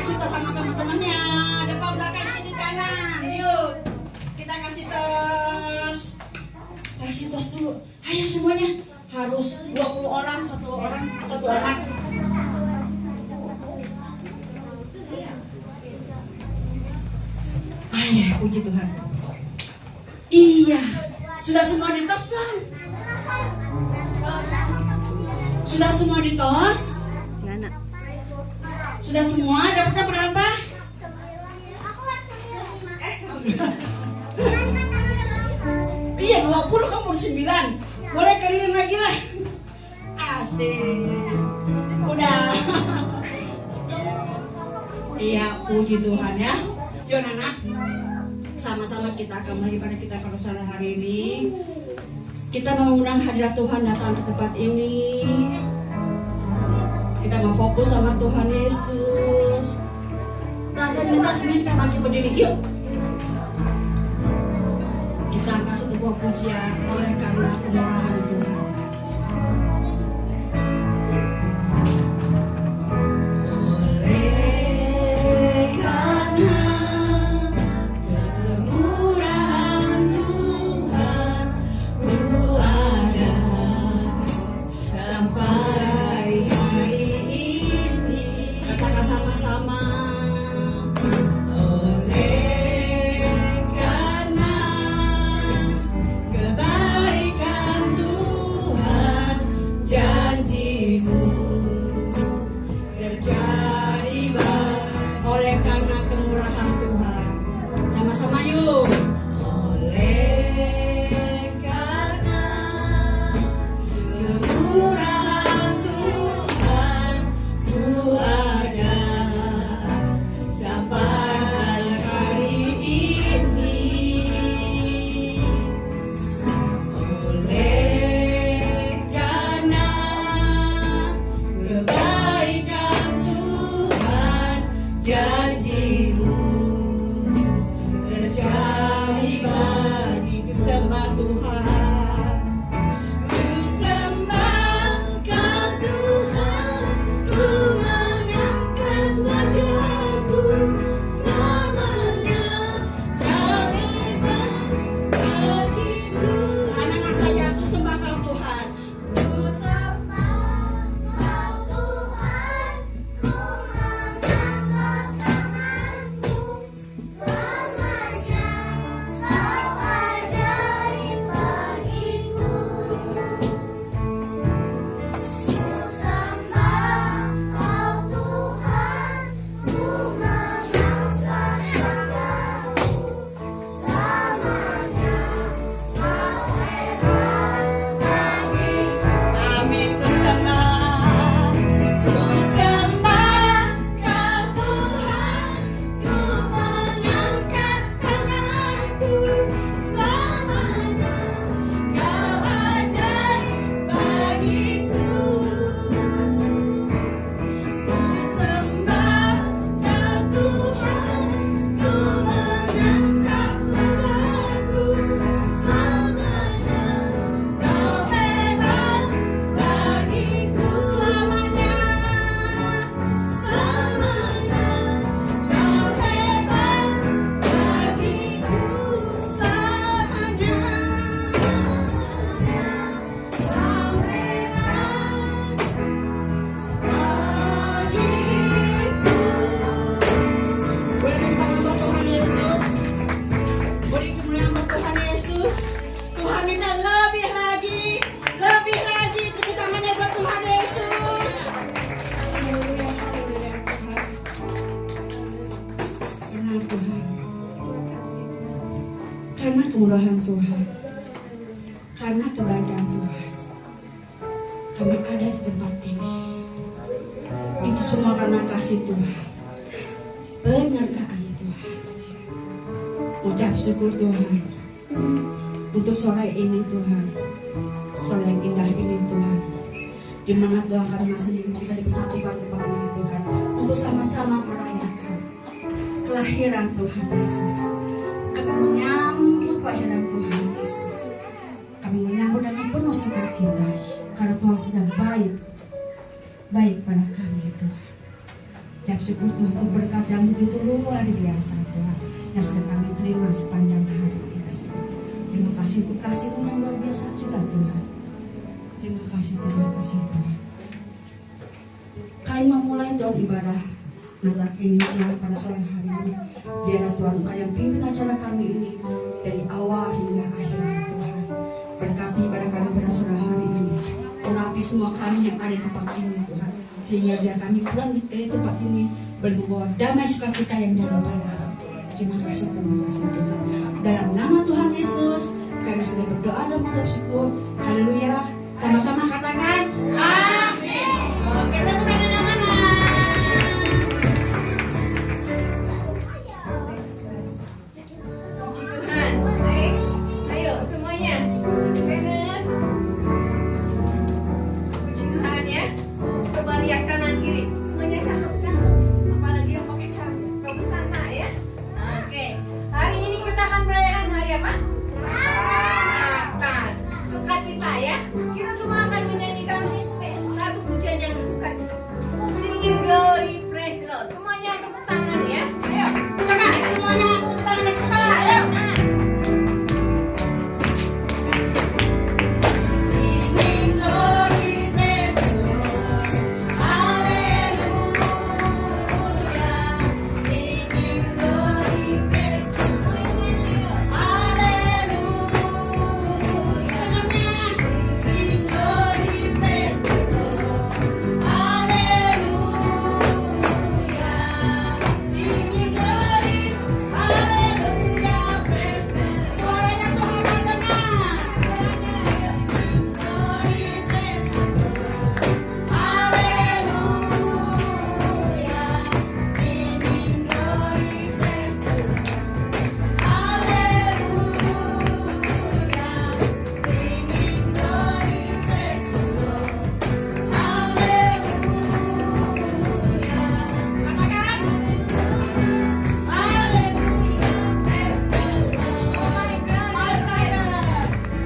kasih tos sama teman-temannya. Depan belakang kiri kanan. Yuk. Kita kasih tos. Kasih tos dulu. Ayo semuanya. Harus 20 orang, satu anak. Ayah, puji Tuhan. Iya. Sudah semua ditos belum? Sudah semua ditos? Sudah semua? Dapatnya berapa? Iya 20, kamu 9. Boleh keliling lagi lah. Asik. Udah. Iya, puji Tuhan ya. Yuk anak, sama-sama kita kembali pada kita pada sore hari ini. Kita mengundang hadirat Tuhan datang ke tempat ini. Kita mau fokus sama Tuhan Yesus. Dan minta semuanya kita bagi berdiri. Yuk. Kita angkat satu buah pujian oleh karena kemurahan Tuhan. Karena kemurahan Tuhan, karena kebaikan Tuhan, kami ada di tempat ini. Itu semua karena kasih Tuhan, penyertaan Tuhan. Ucap syukur Tuhan untuk sore ini Tuhan, sore yang indah ini Tuhan. Di mana Tuhan kami masih bisa dipersatukan tempat ini Tuhan, untuk sama-sama merayakan kelahiran Tuhan Yesus. Kami menyambut kelahiran Tuhan Yesus. Kami menyambut dengan penuh sukacita karena Tuhan sudah baik pada kami Tuhan. ucap syukur Tuhan untuk berkat yang begitu luar biasa Tuhan yang sudah kami terima sepanjang hari ini. Terima kasih untuk kasih-Mu yang luar biasa juga Tuhan. Terima kasih Tuhan. Kami memulai Tuhan ibadah Natal ini Tuhan pada sore hari ini. Biarlah Tuhan Engkau yang pimpin acara kami ini dari awal hingga akhirnya Tuhan. Berkati ibadah kami pada sore hari ini. Urapi semua kami yang ada di tempat ini Tuhan. Sehingga biar kami pulang dari tempat ini membawa damai sukacita yang daripada. Terima kasih Tuhan. Dalam nama Tuhan Yesus kami sudah berdoa dan mengucap syukur. Haleluya. Sama-sama katakan amin. Oke, tepuk tangan yang mana? Puji Tuhan. Baik. Ayo semuanya. Kanan. Puji Tuhan ya. Coba lihat kanan kiri. Semuanya cakep-cakep. Apalagi yang pakai busana ya. Oke. Hari ini kita akan merayakan hari apa? Natal. Sukacita ya. Kita semua akan menyanyikan satu pujian yang sukacita. Singing glory praise the Lord. Semuanya tepuk tangan ya. Ayo. Coba semuanya tepuk tangan di kepala. Ayo. Singing glory praise the Lord. Hallelujah. Singing glory praise the Lord. Hallelujah. Singing glory praise the Lord. Hallelujah. Singing glory. Hallelujah. Praise the Lord. Suaranya Tuhan mendengar. Glory praise the Lord. Hallelujah. Singing glory praise the Lord. Hallelujah. Singing glory praise the Lord. Hallelujah. Praise the Lord.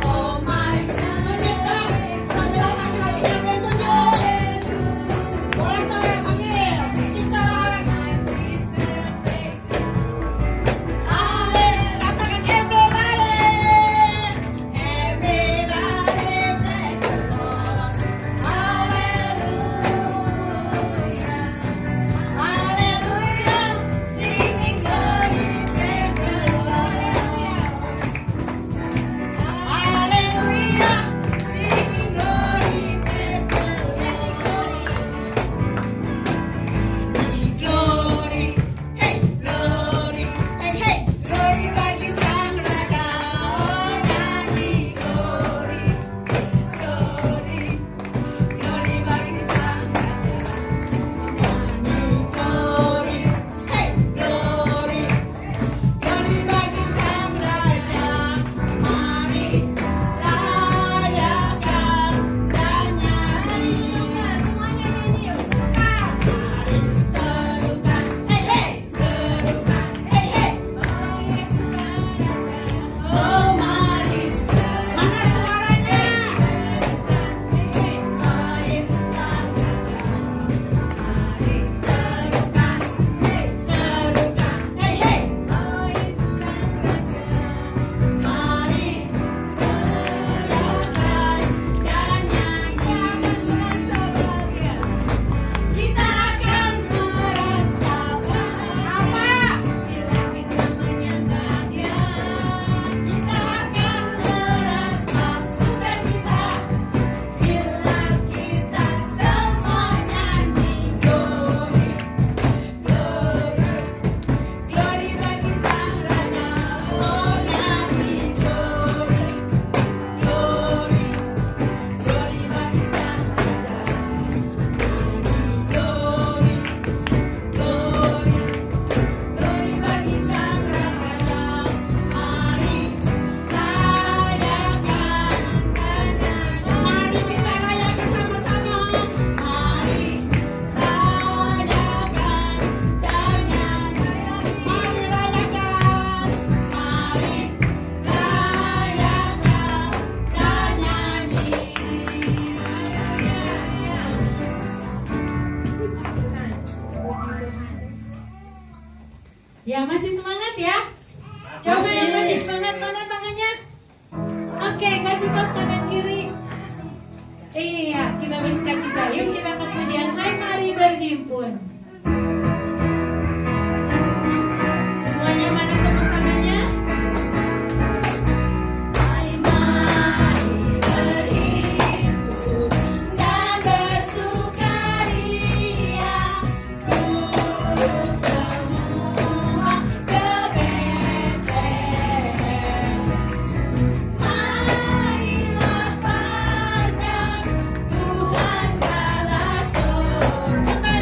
Oh my God. Saudara laki-laki yang bertunjuk. Boleh tolong panggil sister. Katakan everybody. Everybody praise the Lord. Hallelujah. Hallelujah. Singing glory praise the Lord. Hallelujah. Singing glory praise the Lord. Glory, hey, glory, hey, hey, glory bagi Sang Raja. Oh, nyanyi glory, glory, glory bagi Sang Raja. Nyanyi glory, hey, glory, glory bagi Sang Raja. Mari rayakan dan nyanyi. Semuanya nyanyi yuk. Mari serukan, hey hey, serukan, hey hey. Oh mari serukan. Mana suaranya? Oh Yesus Sang Raja. Mari serukan, hey serukan, hey hey. Oh Yesus Sang Raja. Mari serahkan dan nyanyi. Merasa bahagia. Kita akan merasa bahagia bila kita menyembah Dia. Kita atas kanan kiri. Iya, kita bersuka cita. Yuk kita angkat pujian. Hai, mari berhimpun. Semuanya mana tepuk tangannya? Hai, mari berhimpun dan bersukaria, turut semua ke Betlehem. Marilah pandang Tuhan bala surga.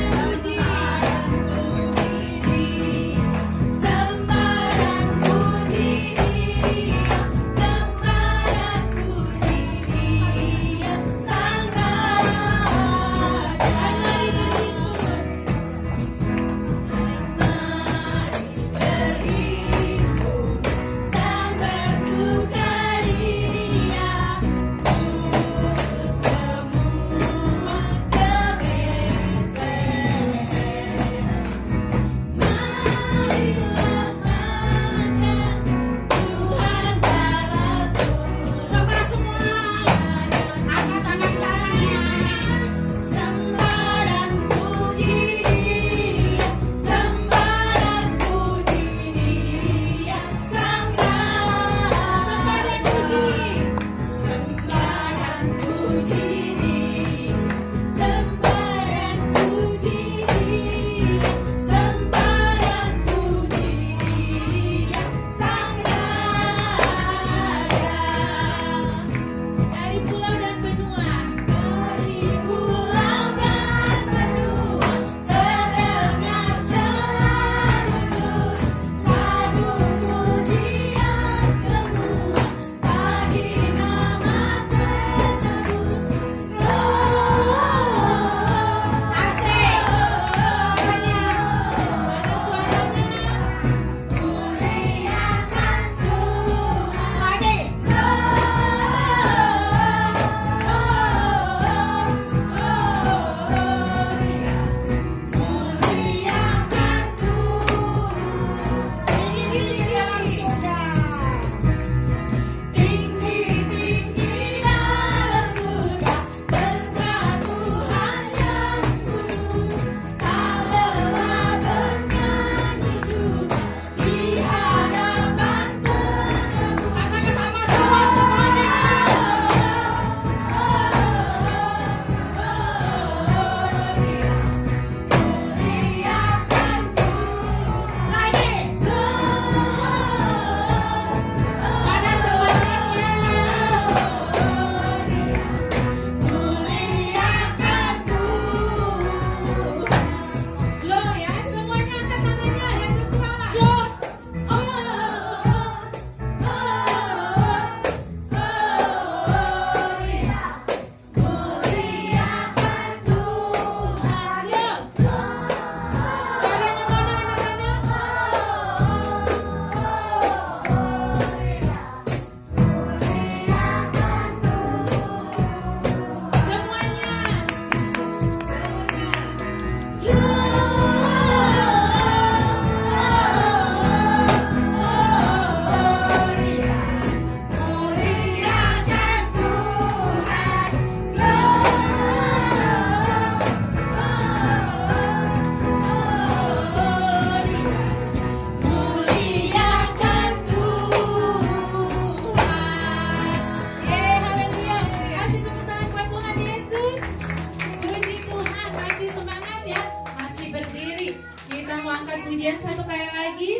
pujian satu kali lagi.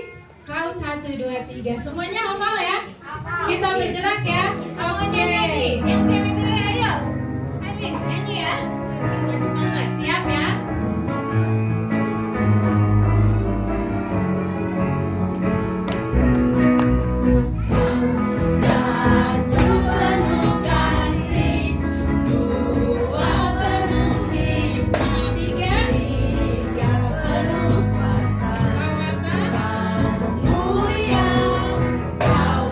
Kau 1, 2, 3. Semuanya hafal ya. Kita bergerak ya. Oke. Yang cewek dulu ayo. Alin, nyanyi ya. Dengan semangat. Siap ya. Mulia kau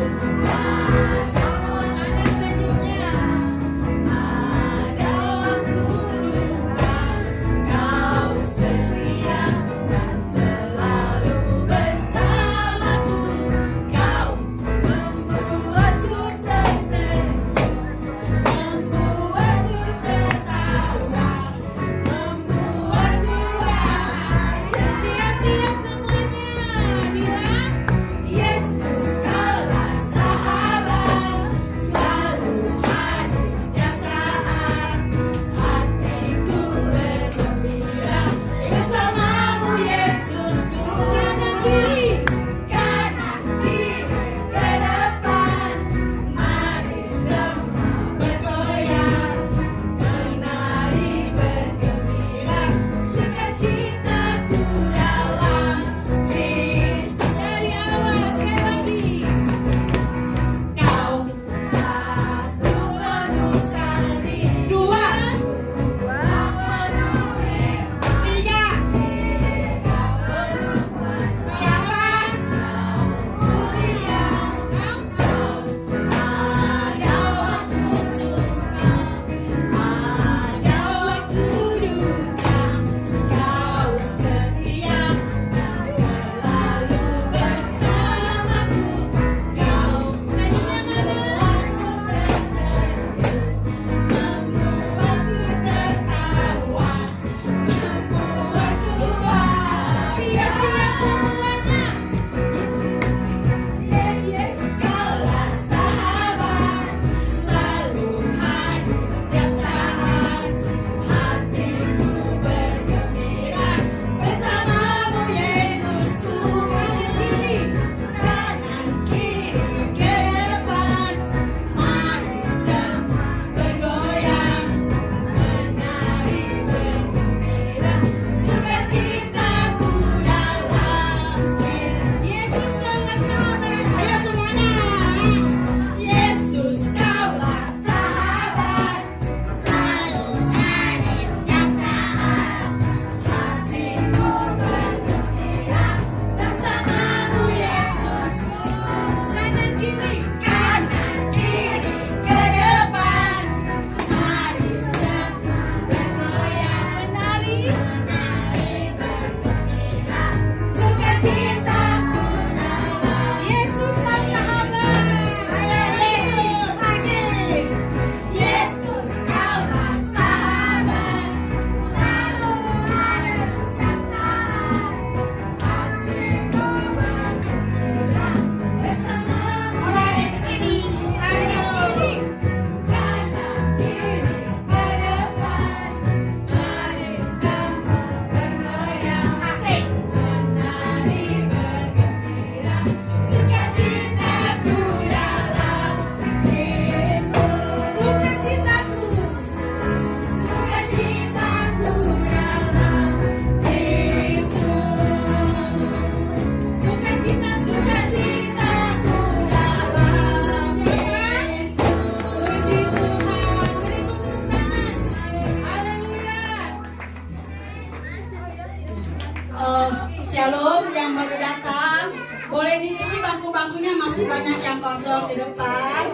kosong di depan.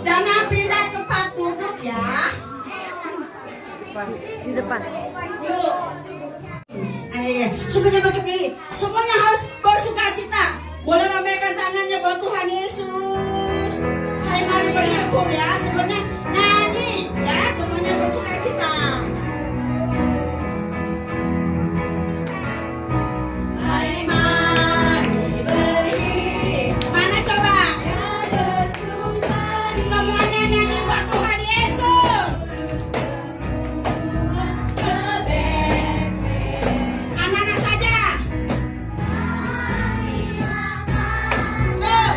Jangan pindah tempat duduk ya. Di depan. Yuk. Ayo, semuanya bangkit berdiri. Semuanya harus bersuka cita. Boleh lambaikan tangannya buat Tuhan Yesus. Hai, mari berhimpun ya. Semuanya nyanyi ya. Semuanya bersuka cita. Hai, mari berhimpun. Mana coba? Semuanya nyanyi buat Tuhan Yesus. Anak-anak saja. Yuk.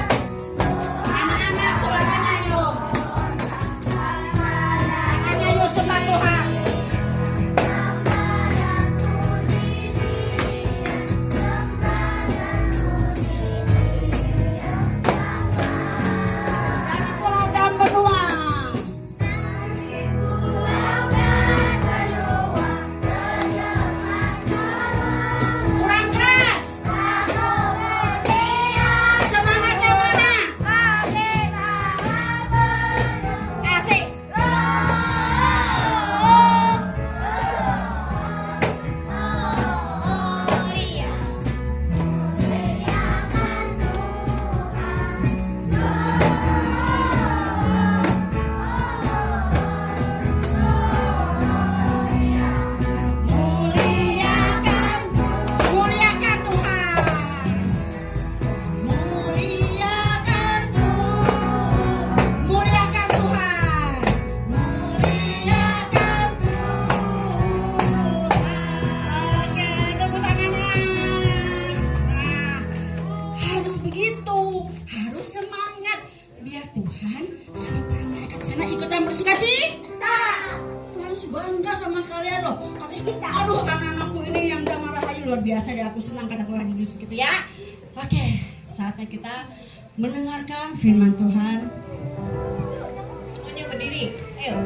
Anak-anak suaranya yuk. Tangannya yuk sembah Tuhan. Dari pulau dan benua. Kurang keras. Semangatnya mana? Asik. Muliakan Tuhan. Muliakan Tuhan. Muliakan Tuhan. Muliakan Tuhan. Oke, tepuk tangannya. Nah, harus begitu, harus semangat biar Tuhan sama para malaikat di sana ikutan bersuka cita. Tuhan harus bangga sama kalian loh. Katanya, aduh anak-anakku ini yang gak marahin luar biasa deh, aku senang kata Tuhan Yesus gitu ya. Oke, saatnya kita mendengarkan firman Tuhan. Semuanya berdiri. Ayo.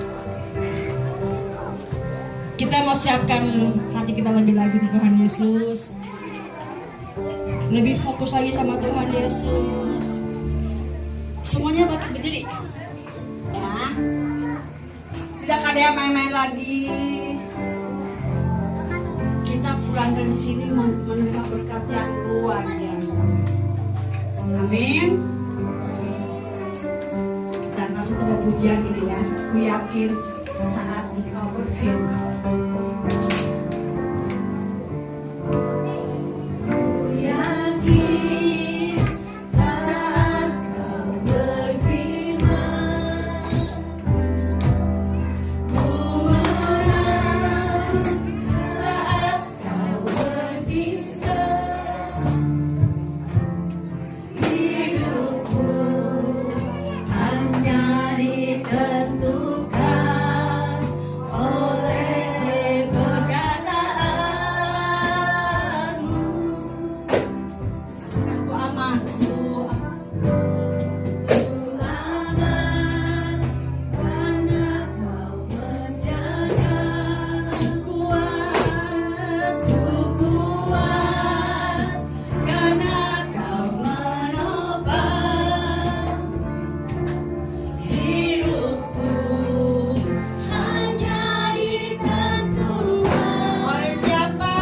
Kita mau siapkan hati kita lebih lagi di Tuhan Yesus. Lebih fokus lagi sama Tuhan Yesus. Semuanya bangkit berdiri. Ya. Tidak ada yang main-main lagi. Kita pulang dari sini menerima berkat yang luar biasa. Amin. Kita kasih tepuk pujian ini ya. Aku yakin saat engkau berfirman. Ku yakin saat kau berfirman. Ku menang saat kau berfirman. Hidupku hanya ditentukan oleh perkataanmu. Aku aman, aku aman karena kau menjaga. Ku kuat karena kau menopang hidupku. Hanya ditentukan oleh siapa?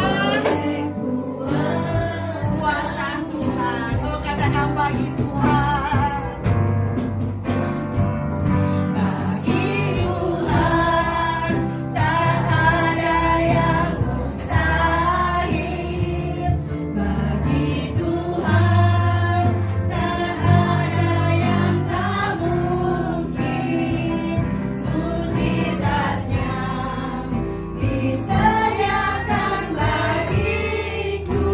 Kuasa Tuhan. Oh, katakan bagi Tuhan. Bagi Tuhan tak ada yang mustahil. Bagi Tuhan tak ada yang tak mungkin. Mukjizatnya disediakan bagiku.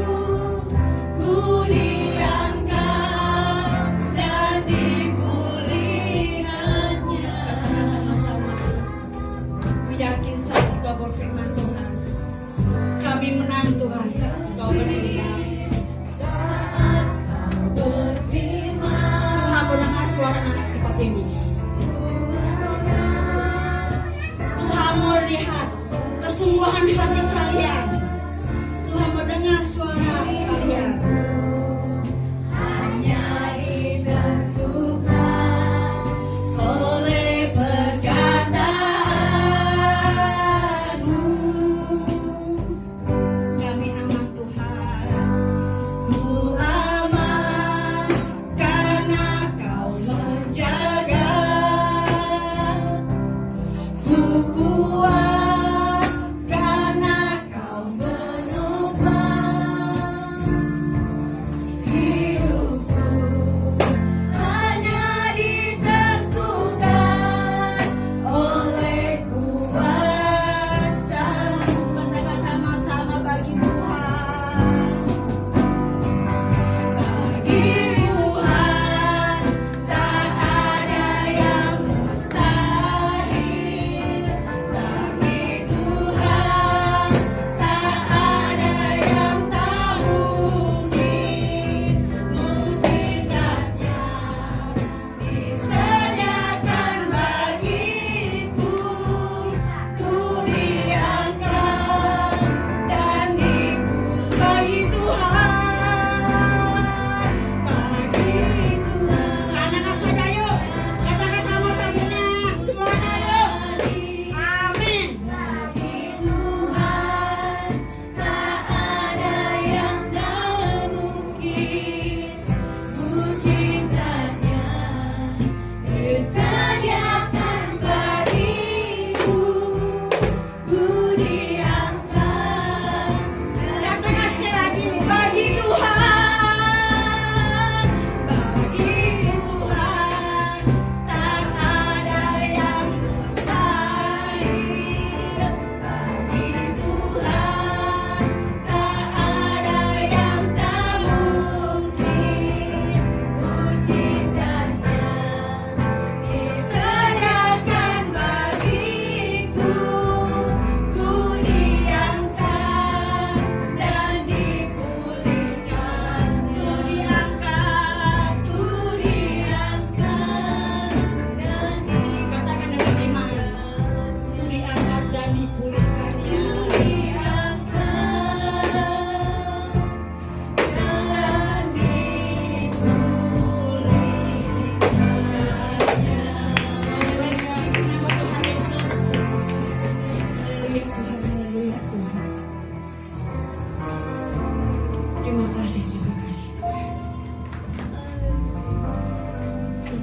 Ku diangkat dan dipulihkannya. Katakan sama-sama. Ku yakin saat Engkau berfirman Tuhan, kami menang Tuhan saat Engkau berfirman. Tuhan mendengar suara anak tempat ini. Tuhan mau lihat kesungguhan hati kalian. Tuhan mendengar suara kalian. Hanya ditentukan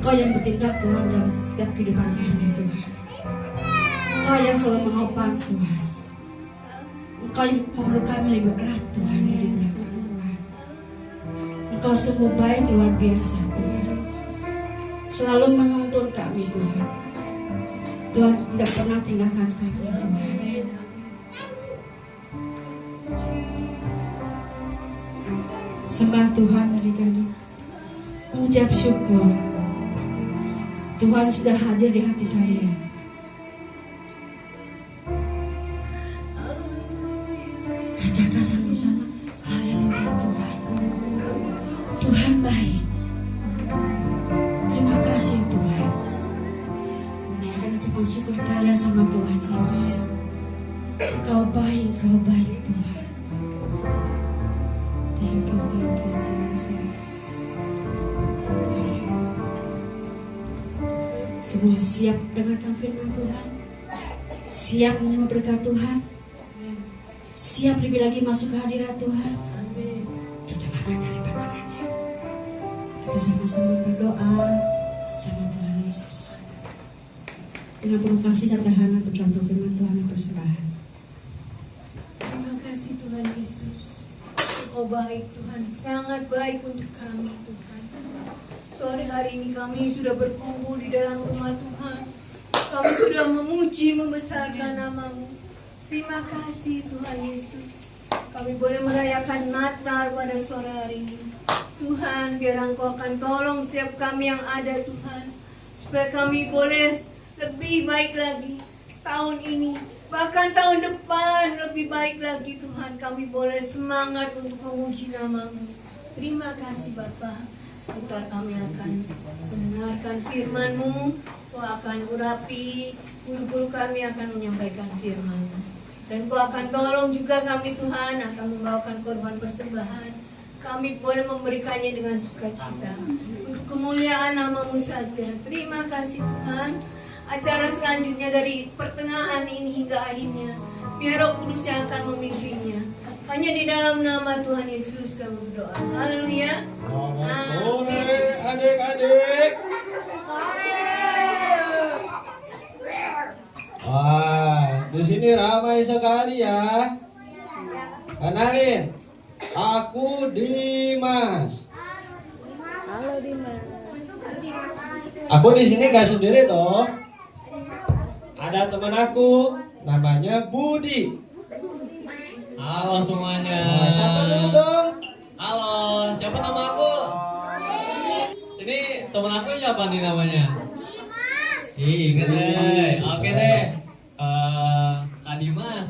Engkau yang bertindak Tuhan dalam setiap kehidupan kami Tuhan. Engkau yang selalu menopang Tuhan. Engkau yang memeluk kami lebih erat Tuhan dari belakang Tuhan. Engkau sungguh baik luar biasa Tuhan. Selalu menuntun kami Tuhan. Tuhan tidak pernah tinggalkan kami Tuhan. Sembah Tuhan adik-adik. Mengucap syukur Tuhan sudah hadir di hati kalian. Katakan sama-sama, haleluya Tuhan. Tuhan baik. Terima kasih Tuhan. Menaikkan ucapan syukur kalian sama Tuhan Yesus. Engkau baik Tuhan. Thank you Jesus. Semua siap dengarkan firman Tuhan, siap menerima berkat Tuhan, siap lebih lagi masuk ke hadirat Tuhan. Tutup mata dan lipat tangannya. Kita sama-sama berdoa sama Tuhan Yesus. Dengan penuh kasih dan kehendak bergantung firman Tuhan dan persembahan. Terima kasih Tuhan Yesus. Engkau baik Tuhan, sangat baik untuk kami Tuhan. Sore hari ini kami sudah berkumpul di dalam rumah Tuhan. Kami sudah memuji, membesarkan nama-Mu. Terima kasih Tuhan Yesus. Kami boleh merayakan Natal pada sore hari ini. Tuhan, biar Engkau akan tolong setiap kami yang ada Tuhan. Supaya kami boleh lebih baik lagi tahun ini. Bahkan tahun depan lebih baik lagi Tuhan. Kami boleh semangat untuk memuji nama-Mu. Terima kasih Bapa. Sebentar kami akan mendengarkan firman-Mu. Kau akan urapi, guru-guru kami akan menyampaikan firman-Mu. Dan Kau akan tolong juga kami Tuhan, akan membawakan korban persembahan. Kami boleh memberikannya dengan sukacita. Untuk kemuliaan nama-Mu saja. Terima kasih Tuhan. Acara selanjutnya dari pertengahan ini hingga akhirnya, biar Roh Kudus yang akan memimpinnya. Hanya di dalam nama Tuhan Yesus kami berdoa. Haleluya. Sore adik-adik. Wah, di sini ramai sekali ya. Kenalin, aku Dimas. Halo Dimas. Aku di sini nggak sendiri toh. Ada teman aku, namanya Budi. Halo semuanya. Nah, siapa dulu dong? Halo, siapa nama aku? Ini teman aku siapa nih namanya? Ingat deh. Oke deh. Kak Dimas,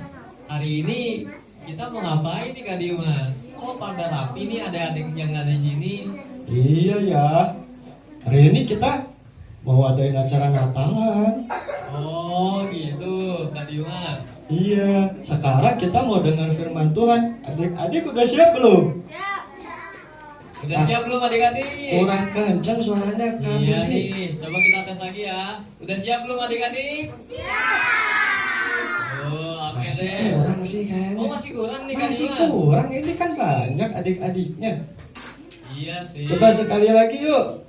hari ini kita mau ngapain nih Kak Dimas? Oh pada rapi nih adik-adik yang ada di sini. Iya ya. Hari ini kita mau adain acara Natalan. Oh gitu Kak Dimas. Iya, sekarang kita mau dengar firman Tuhan. Adik-adik udah siap belum? Udah siap belum adik-adik? Kurang kencang suaranya kamu Iya nih. nih, coba kita tes lagi ya. Udah siap belum adik-adik? Siap. Oh, oke Masih deh. kurang sih kayaknya. Oh masih kurang nih Kak Masih Dimas. kurang, ini kan banyak adik-adiknya. Iya sih. Coba sekali lagi yuk.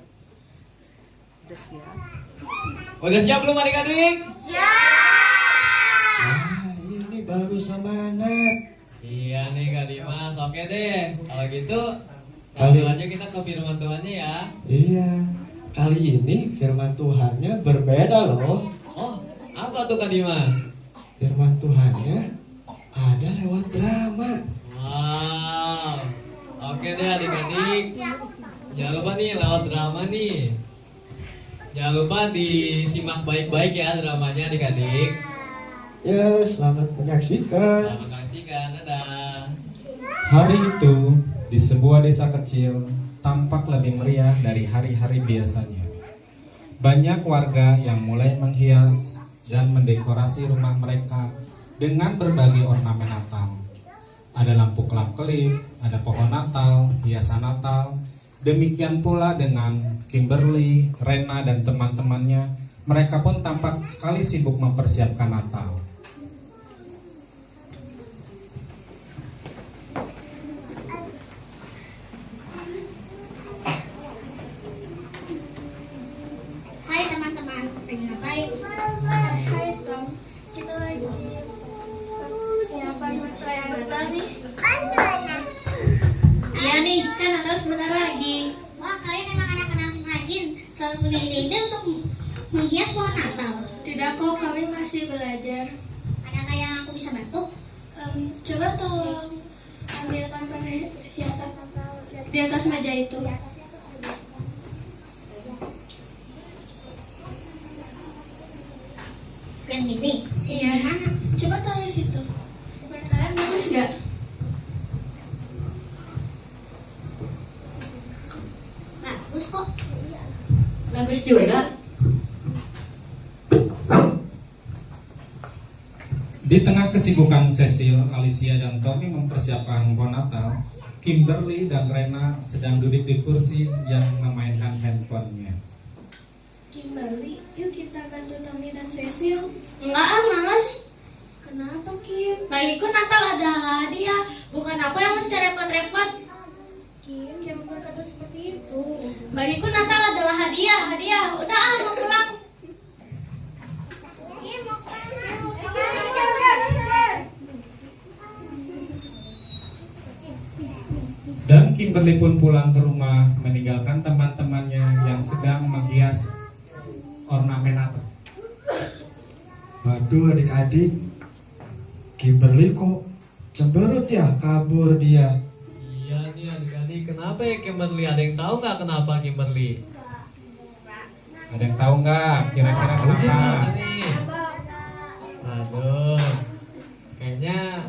Udah siap belum adik-adik? Nah, ini baru semangat. Iya nih Kak Dimas, oke deh. Kalau gitu, Kali- langsung aja kita ke firman Tuhannya ya. Iya, kali ini firman Tuhannya berbeda loh. Oh, apa tuh Kak Dimas? Firman Tuhannya ada lewat drama. Wow, oke deh adik-adik. Jangan lupa nih lewat drama nih. Jangan lupa disimak baik-baik ya dramanya adik-adik. Ya, selamat menyaksikan. Terima kasih kan, dadah. Hari itu, di sebuah desa kecil, tampak lebih meriah dari hari-hari biasanya. Banyak warga yang mulai menghias dan mendekorasi rumah mereka dengan berbagai ornamen Natal. Ada lampu kelap-kelip, ada pohon Natal, hiasan Natal. Demikian pula dengan Kimberly, Rena, dan teman-temannya. Mereka pun tampak sekali sibuk mempersiapkan Natal. Ngapain? Hai Tom, kita lagi nyiapin perayaan Natal nih. Iya nih, kan Natal sebentar lagi. Wah, kalian emang anak-anak rajin, selalu punya ide untuk menghias pohon Natal. Tidak kok, kami masih belajar. Adakah yang aku bisa bantu? Coba tolong ambilkan perhiasan di atas meja itu. Yang ini? Iya. Mana? Coba taruh di situ. Kalian bagus gak? Bagus kok. Bagus juga. Di tengah kesibukan Cecil, Alicia, dan Tommy mempersiapkan pohon Natal, Kimberly dan Rena sedang duduk di kursi yang memainkan handphonenya. Kimberly, yuk kita bantu Tommy dan Cecil. Enggak males. Kenapa Kim? Bagiku Natal adalah hadiah, bukan aku yang mesti repot-repot. Kim, jangan berkata seperti itu. Bagiku Natal adalah hadiah. Udah mau pulang. Dan Kimberly pun pulang ke rumah meninggalkan teman-temannya yang sedang menghias ornamen Natal. Waduh adik-adik, Kimberly kok cemberut ya, kabur dia. Iya nih adik-adik, kenapa ya Kimberly? Ada yang tahu nggak kenapa Kimberly? Ada yang tahu nggak kira-kira kenapa? Gimana nih? Aduh, kayaknya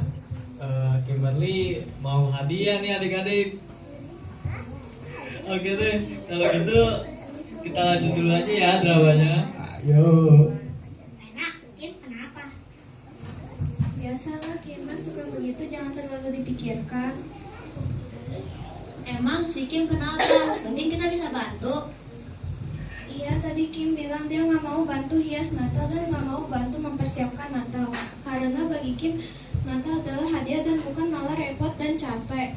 Kimberly mau hadiah nih adik-adik. Oke deh, kalau gitu kita lanjut dulu aja ya dramanya. Ayo. Enak, Kim, kenapa? Biasalah Kim, suka begitu, jangan terlalu dipikirkan. Emang si Kim kenapa? Mungkin kita bisa bantu. Iya, tadi Kim bilang dia nggak mau bantu hias Natal dan nggak mau bantu mempersiapkan Natal. Karena bagi Kim, Natal adalah hadiah dan bukan malah repot dan capek.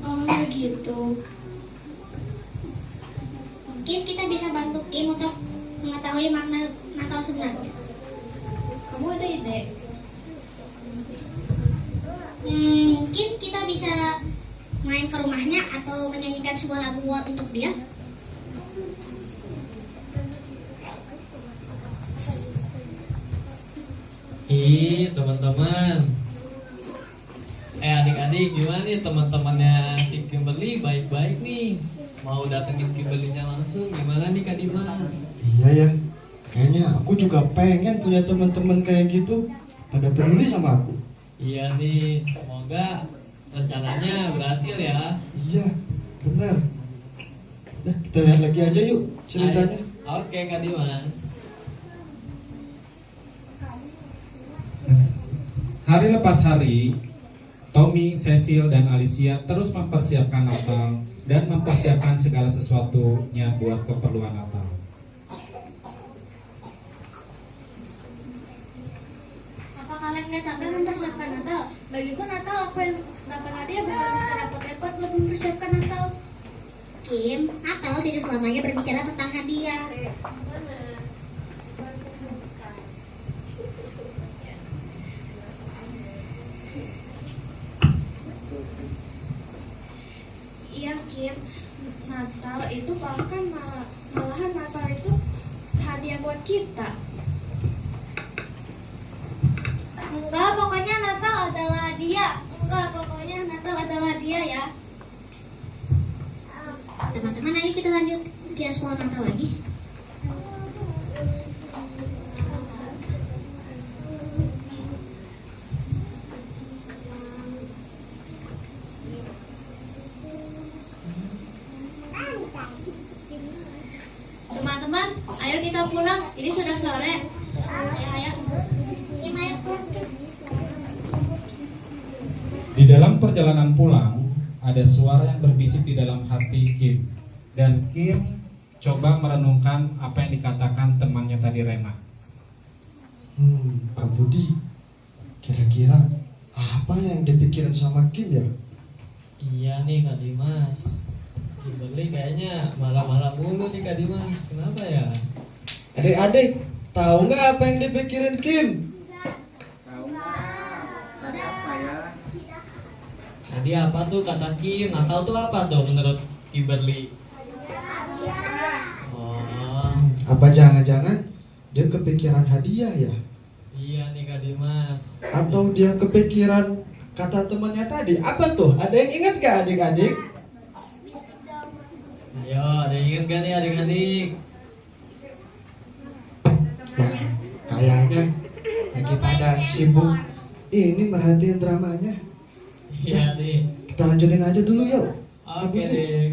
Oh begitu. Mungkin kita bisa bantu Kim untuk mengetahui makna Natal sebenarnya. Kamu ada ide? Mungkin kita bisa main ke rumahnya atau menyanyikan sebuah lagu untuk dia. Ih teman-teman, adik-adik gimana nih teman-temannya si Kimberly baik-baik nih, mau datengin Kimberly-nya langsung, gimana nih Kak Dimas? Iya ya, kayaknya aku juga pengen punya teman-teman kayak gitu, pada peduli sama aku. Iya nih, semoga rencananya berhasil ya. Iya, benar. Nah, kita lihat lagi aja yuk ceritanya. Oke Kak Dimas. Hari lepas hari, Tommy, Cecil, dan Alicia terus mempersiapkan Natal dan mempersiapkan segala sesuatunya buat keperluan Natal. Apa kalian gak capek mempersiapkan Natal? Bagiku Natal aku yang dapat hadiah bukan mesti repot-repot buat mempersiapkan Natal. Kim, Natal tidak selamanya berbicara tentang hadiah. Iya Kim, Natal itu bahkan malahan Natal itu hadiah buat kita. Enggak, pokoknya Natal adalah hadiah. Enggak, pokoknya Natal adalah hadiah ya. Teman-teman, ayo kita lanjut hias pohon Natal lagi. Teman-teman, ayo kita pulang. Ini sudah sore. Ayo. Kim, ayo pulang. Kim. Di dalam perjalanan pulang, ada suara yang berbisik di dalam hati Kim. Dan Kim coba merenungkan apa yang dikatakan temannya tadi, Rena. Kak Budi, kira-kira apa yang dipikirin sama Kim ya? Iya nih Kak Dimas. Kimberly kayaknya malah-malah mulu nih Kak Dimas. Kenapa ya? Adik-adik, tahu nggak apa yang dipikirin Kim? Tadi apa tuh kata Kim? Natal tuh apa tuh menurut Kimberly? Oh, Apa jangan-jangan dia kepikiran hadiah ya? iya nih Kak Dimas. Atau dia kepikiran kata temannya tadi? Apa tuh? Ada yang ingat gak adik-adik? Ayo, ada yang ingat gak nih adik-adik? Wah, kayaknya lagi pada sibuk ini merhatiin dramanya. Iya nih. Kita lanjutin aja dulu yuk. Oke deh.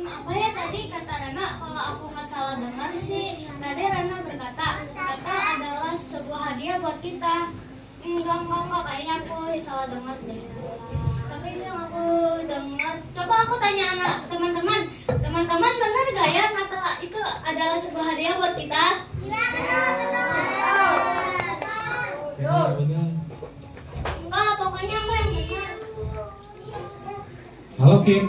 Apa ya tadi kata Rana? Kalau aku nggak salah dengar sih, tadi Rana berkata Natal adalah sebuah hadiah buat kita. Enggak, kayaknya aku salah dengar deh. Tapi itu yang aku dengar. Coba aku tanya anak teman-teman benar gak ya Natal itu adalah sebuah hadiah buat kita? Iya, benar. Benar. Enggak, pokoknya aku yang benar. Halo Kim.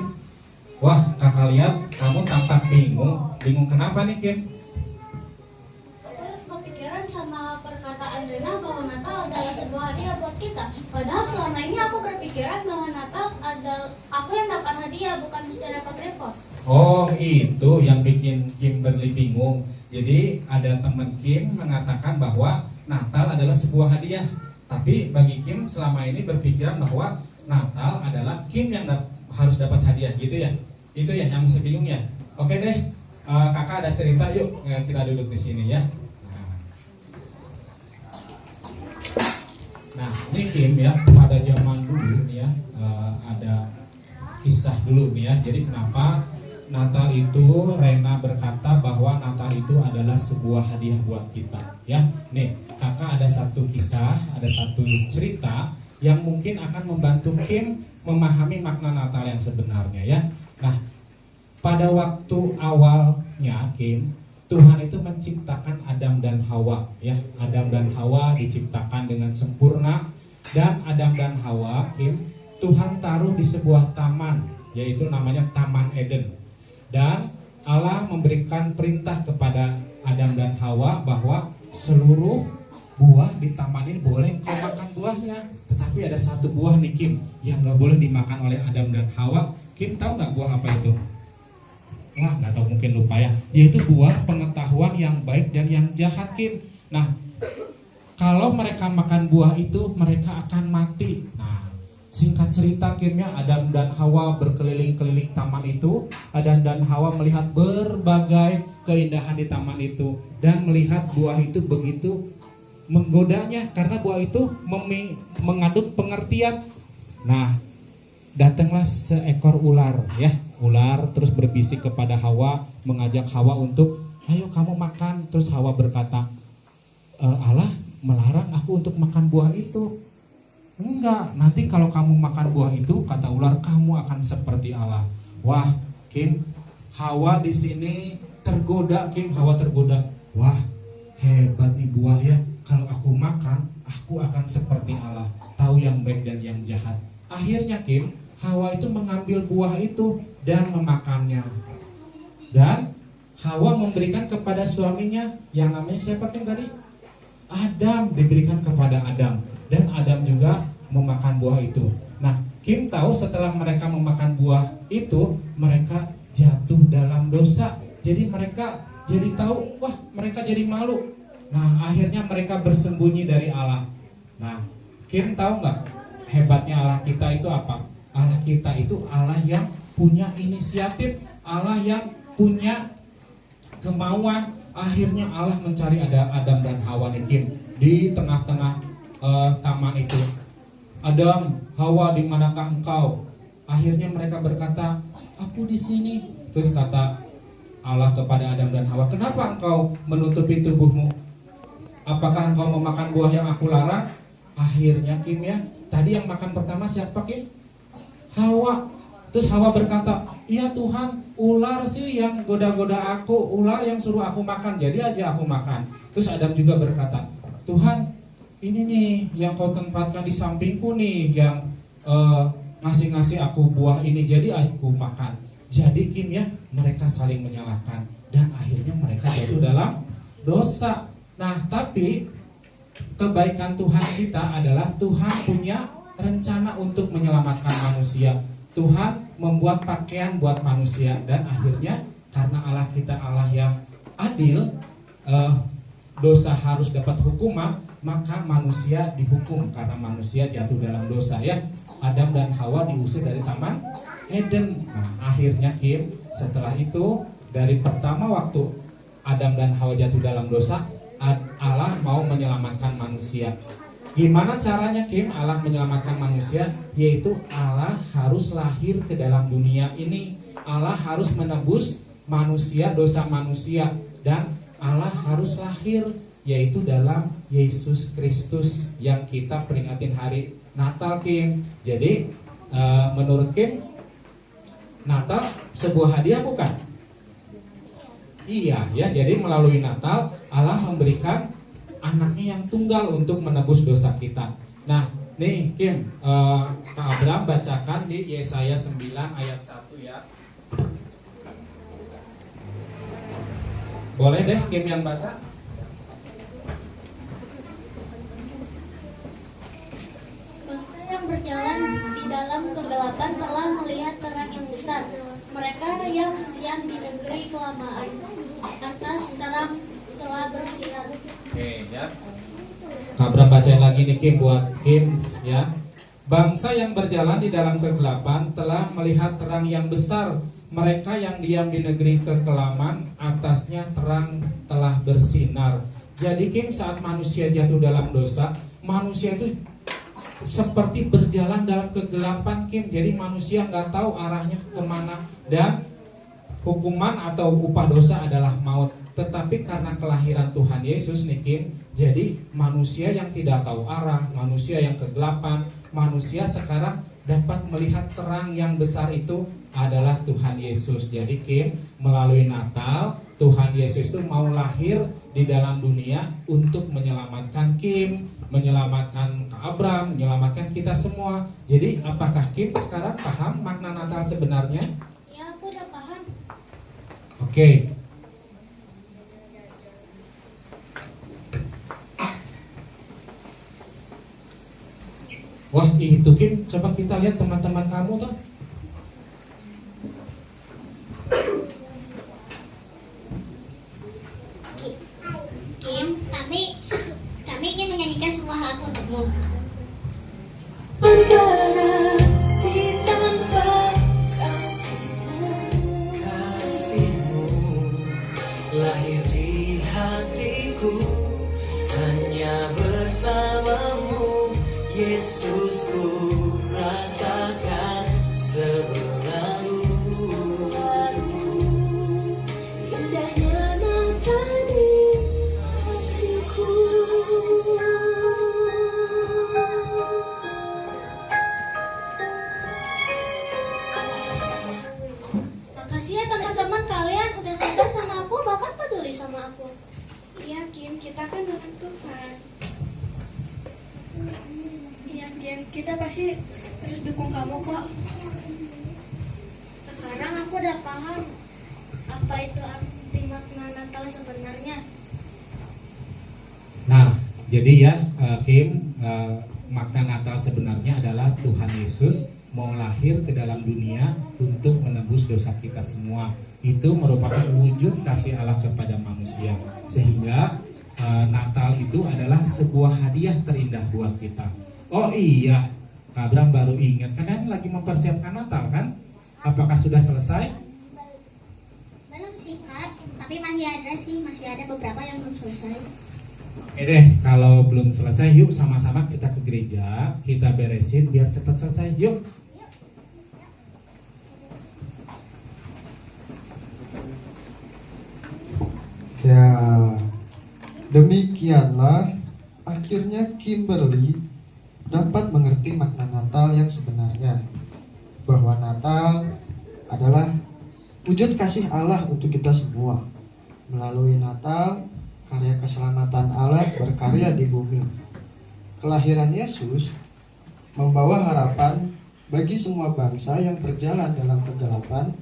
Wah, kakak lihat kamu tampak bingung. Bingung kenapa nih Kim? Aku kepikiran sama perkataan Rina bahwa Natal adalah sebuah hadiah buat kita. Padahal selama ini aku berpikiran bahwa Natal adalah aku yang dapat hadiah, bukan mesti dapat repot. Oh, itu yang bikin Kimberly bingung. Jadi ada teman Kim mengatakan bahwa Natal adalah sebuah hadiah. Tapi bagi Kim selama ini berpikiran bahwa Natal adalah Kim yang harus dapat hadiah, gitu ya? Itu ya yang masih bingung ya? Oke deh, kakak ada cerita, yuk kita duduk di sini ya. Nah, ini Kim ya, pada zaman dulu nih ya, ada kisah dulu nih ya. Jadi kenapa Natal itu Rena berkata bahwa Natal itu adalah sebuah hadiah buat kita ya. Nih, kakak ada satu kisah, ada satu cerita yang mungkin akan membantu Kim memahami makna Natal yang sebenarnya ya. Nah, pada waktu awalnya Kim, Tuhan itu menciptakan Adam dan Hawa ya. Adam dan Hawa diciptakan dengan sempurna, dan Adam dan Hawa Kim Tuhan taruh di sebuah taman, yaitu namanya Taman Eden. Dan Allah memberikan perintah kepada Adam dan Hawa bahwa seluruh buah di taman ini boleh kau makan buahnya. Tetapi ada satu buah nih Kim yang gak boleh dimakan oleh Adam dan Hawa. Kim tahu gak buah apa itu? Wah, gak tahu, mungkin lupa ya. Yaitu buah pengetahuan yang baik dan yang jahat Kim. Nah, kalau mereka makan buah itu mereka akan mati. Nah, singkat cerita Kim ya, Adam dan Hawa berkeliling-keliling taman itu. Adam dan Hawa melihat berbagai keindahan di taman itu, dan melihat buah itu begitu menggodanya karena buah itu mengandung pengertian. Nah, datanglah seekor ular ya. Ular terus berbisik kepada Hawa, mengajak Hawa untuk ayo kamu makan. Terus Hawa berkata, Allah melarang aku untuk makan buah itu. Enggak, nanti kalau kamu makan buah itu, kata ular, kamu akan seperti Allah. Wah, Kim, Hawa di sini tergoda, Kim, Hawa tergoda. Wah, hebat nih buah ya. Kalau aku makan, aku akan seperti Allah, tahu yang baik dan yang jahat. Akhirnya Kim, Hawa itu mengambil buah itu dan memakannya. Dan Hawa memberikan kepada suaminya yang namanya siapa Kim tadi? Adam, diberikan kepada Adam. Dan Adam juga memakan buah itu. Nah, Kim tahu setelah mereka memakan buah itu, mereka jatuh dalam dosa. Jadi mereka jadi tahu, wah mereka jadi malu. Nah, akhirnya mereka bersembunyi dari Allah. Nah, Kim tahu nggak hebatnya Allah kita itu apa? Allah kita itu Allah yang punya inisiatif, Allah yang punya kemauan. Akhirnya Allah mencari Adam dan Hawa nih Kim di tengah-tengah taman itu. Adam, Hawa, di manakah engkau? Akhirnya mereka berkata, aku di sini. Terus kata Allah kepada Adam dan Hawa, kenapa engkau menutupi tubuhmu? Apakah engkau mau makan buah yang aku larang? Akhirnya Kim ya, tadi yang makan pertama siapa Kim? Hawa. Terus Hawa berkata, iya Tuhan, ular sih yang goda-goda aku, ular yang suruh aku makan, jadi aja aku makan. Terus Adam juga berkata, Tuhan, ini nih yang kau tempatkan di sampingku nih, yang ngasih aku buah ini jadi aku makan. Jadi Kim ya, mereka saling menyalahkan dan akhirnya mereka jatuh dalam dosa. Nah, tapi kebaikan Tuhan kita adalah Tuhan punya rencana untuk menyelamatkan manusia. Tuhan membuat pakaian buat manusia dan akhirnya karena Allah kita Allah yang adil, dosa harus dapat hukuman, maka manusia dihukum karena manusia jatuh dalam dosa ya. Adam dan Hawa diusir dari Taman Eden. Nah, akhirnya Kim, setelah itu dari pertama waktu Adam dan Hawa jatuh dalam dosa, Allah mau menyelamatkan manusia. Gimana caranya Kim Allah menyelamatkan manusia? Yaitu Allah harus lahir ke dalam dunia ini. Allah harus menebus manusia, dosa manusia, dan Allah harus lahir yaitu dalam Yesus Kristus yang kita peringatin hari Natal Kim. Jadi menurut Kim, Natal sebuah hadiah bukan? Iya ya, jadi melalui Natal Allah memberikan anaknya yang tunggal untuk menebus dosa kita. Nah, nih Kim, Kak Abraham bacakan di Yesaya 9 ayat 1 ya. Boleh deh Kim yang baca. Bangsa yang berjalan di dalam kegelapan telah melihat terang yang besar. Mereka yang diam di negeri kelamaan, atas terang telah bersinar. Oke ya. Abraham bacain lagi nih Kim buat Kim ya. Bangsa yang berjalan di dalam kegelapan telah melihat terang yang besar. Mereka yang diam di negeri kekelaman, atasnya terang telah bersinar. Jadi Kim, saat manusia jatuh dalam dosa, manusia itu seperti berjalan dalam kegelapan Kim. Jadi manusia nggak tahu arahnya kemana, dan hukuman atau upah dosa adalah maut. Tetapi karena kelahiran Tuhan Yesus nih Kim, jadi manusia yang tidak tahu arah, manusia yang kegelapan, manusia sekarang dapat melihat terang yang besar itu adalah Tuhan Yesus. Jadi Kim, melalui Natal Tuhan Yesus itu mau lahir di dalam dunia untuk menyelamatkan Kim, menyelamatkan Kak Abraham, menyelamatkan kita semua. Jadi apakah Kim sekarang paham makna Natal sebenarnya? Ya, aku udah paham. Oke. Wah, itu Kim, coba kita lihat teman-teman kamu tuh. Kim, kami ingin menyanyikan sebuah lagu untukmu. Kasihmu lahir di hatiku, hanya bersamamu Yesus ku rasakan selalu. Indahnya Natal di hatiku. Makasih ya teman-teman, kalian udah sadar sama aku, bahkan peduli sama aku. Iya Kim, kita kan anak Tuhan. Iya Kim, kita pasti terus dukung kamu kok. Sekarang aku udah paham apa itu arti makna Natal sebenarnya. Nah, jadi ya Kim, makna Natal sebenarnya adalah Tuhan Yesus mau lahir ke dalam dunia untuk menebus dosa kita semua. Itu merupakan wujud kasih Allah kepada manusia. Sehingga Natal itu adalah sebuah hadiah terindah buat kita. Oh iya, Kak Abraham baru ingat, kalian lagi mempersiapkan Natal kan? Apakah sudah selesai? Belum sih Kak, tapi masih ada beberapa yang belum selesai. Oke deh, kalau belum selesai yuk sama-sama kita ke gereja, kita beresin biar cepat selesai. Yuk. Ya, demikianlah akhirnya Kimberly dapat mengerti makna Natal yang sebenarnya, bahwa Natal adalah wujud kasih Allah untuk kita semua. Melalui Natal, karya keselamatan Allah berkarya di bumi. Kelahiran Yesus membawa harapan bagi semua bangsa yang berjalan dalam kegelapan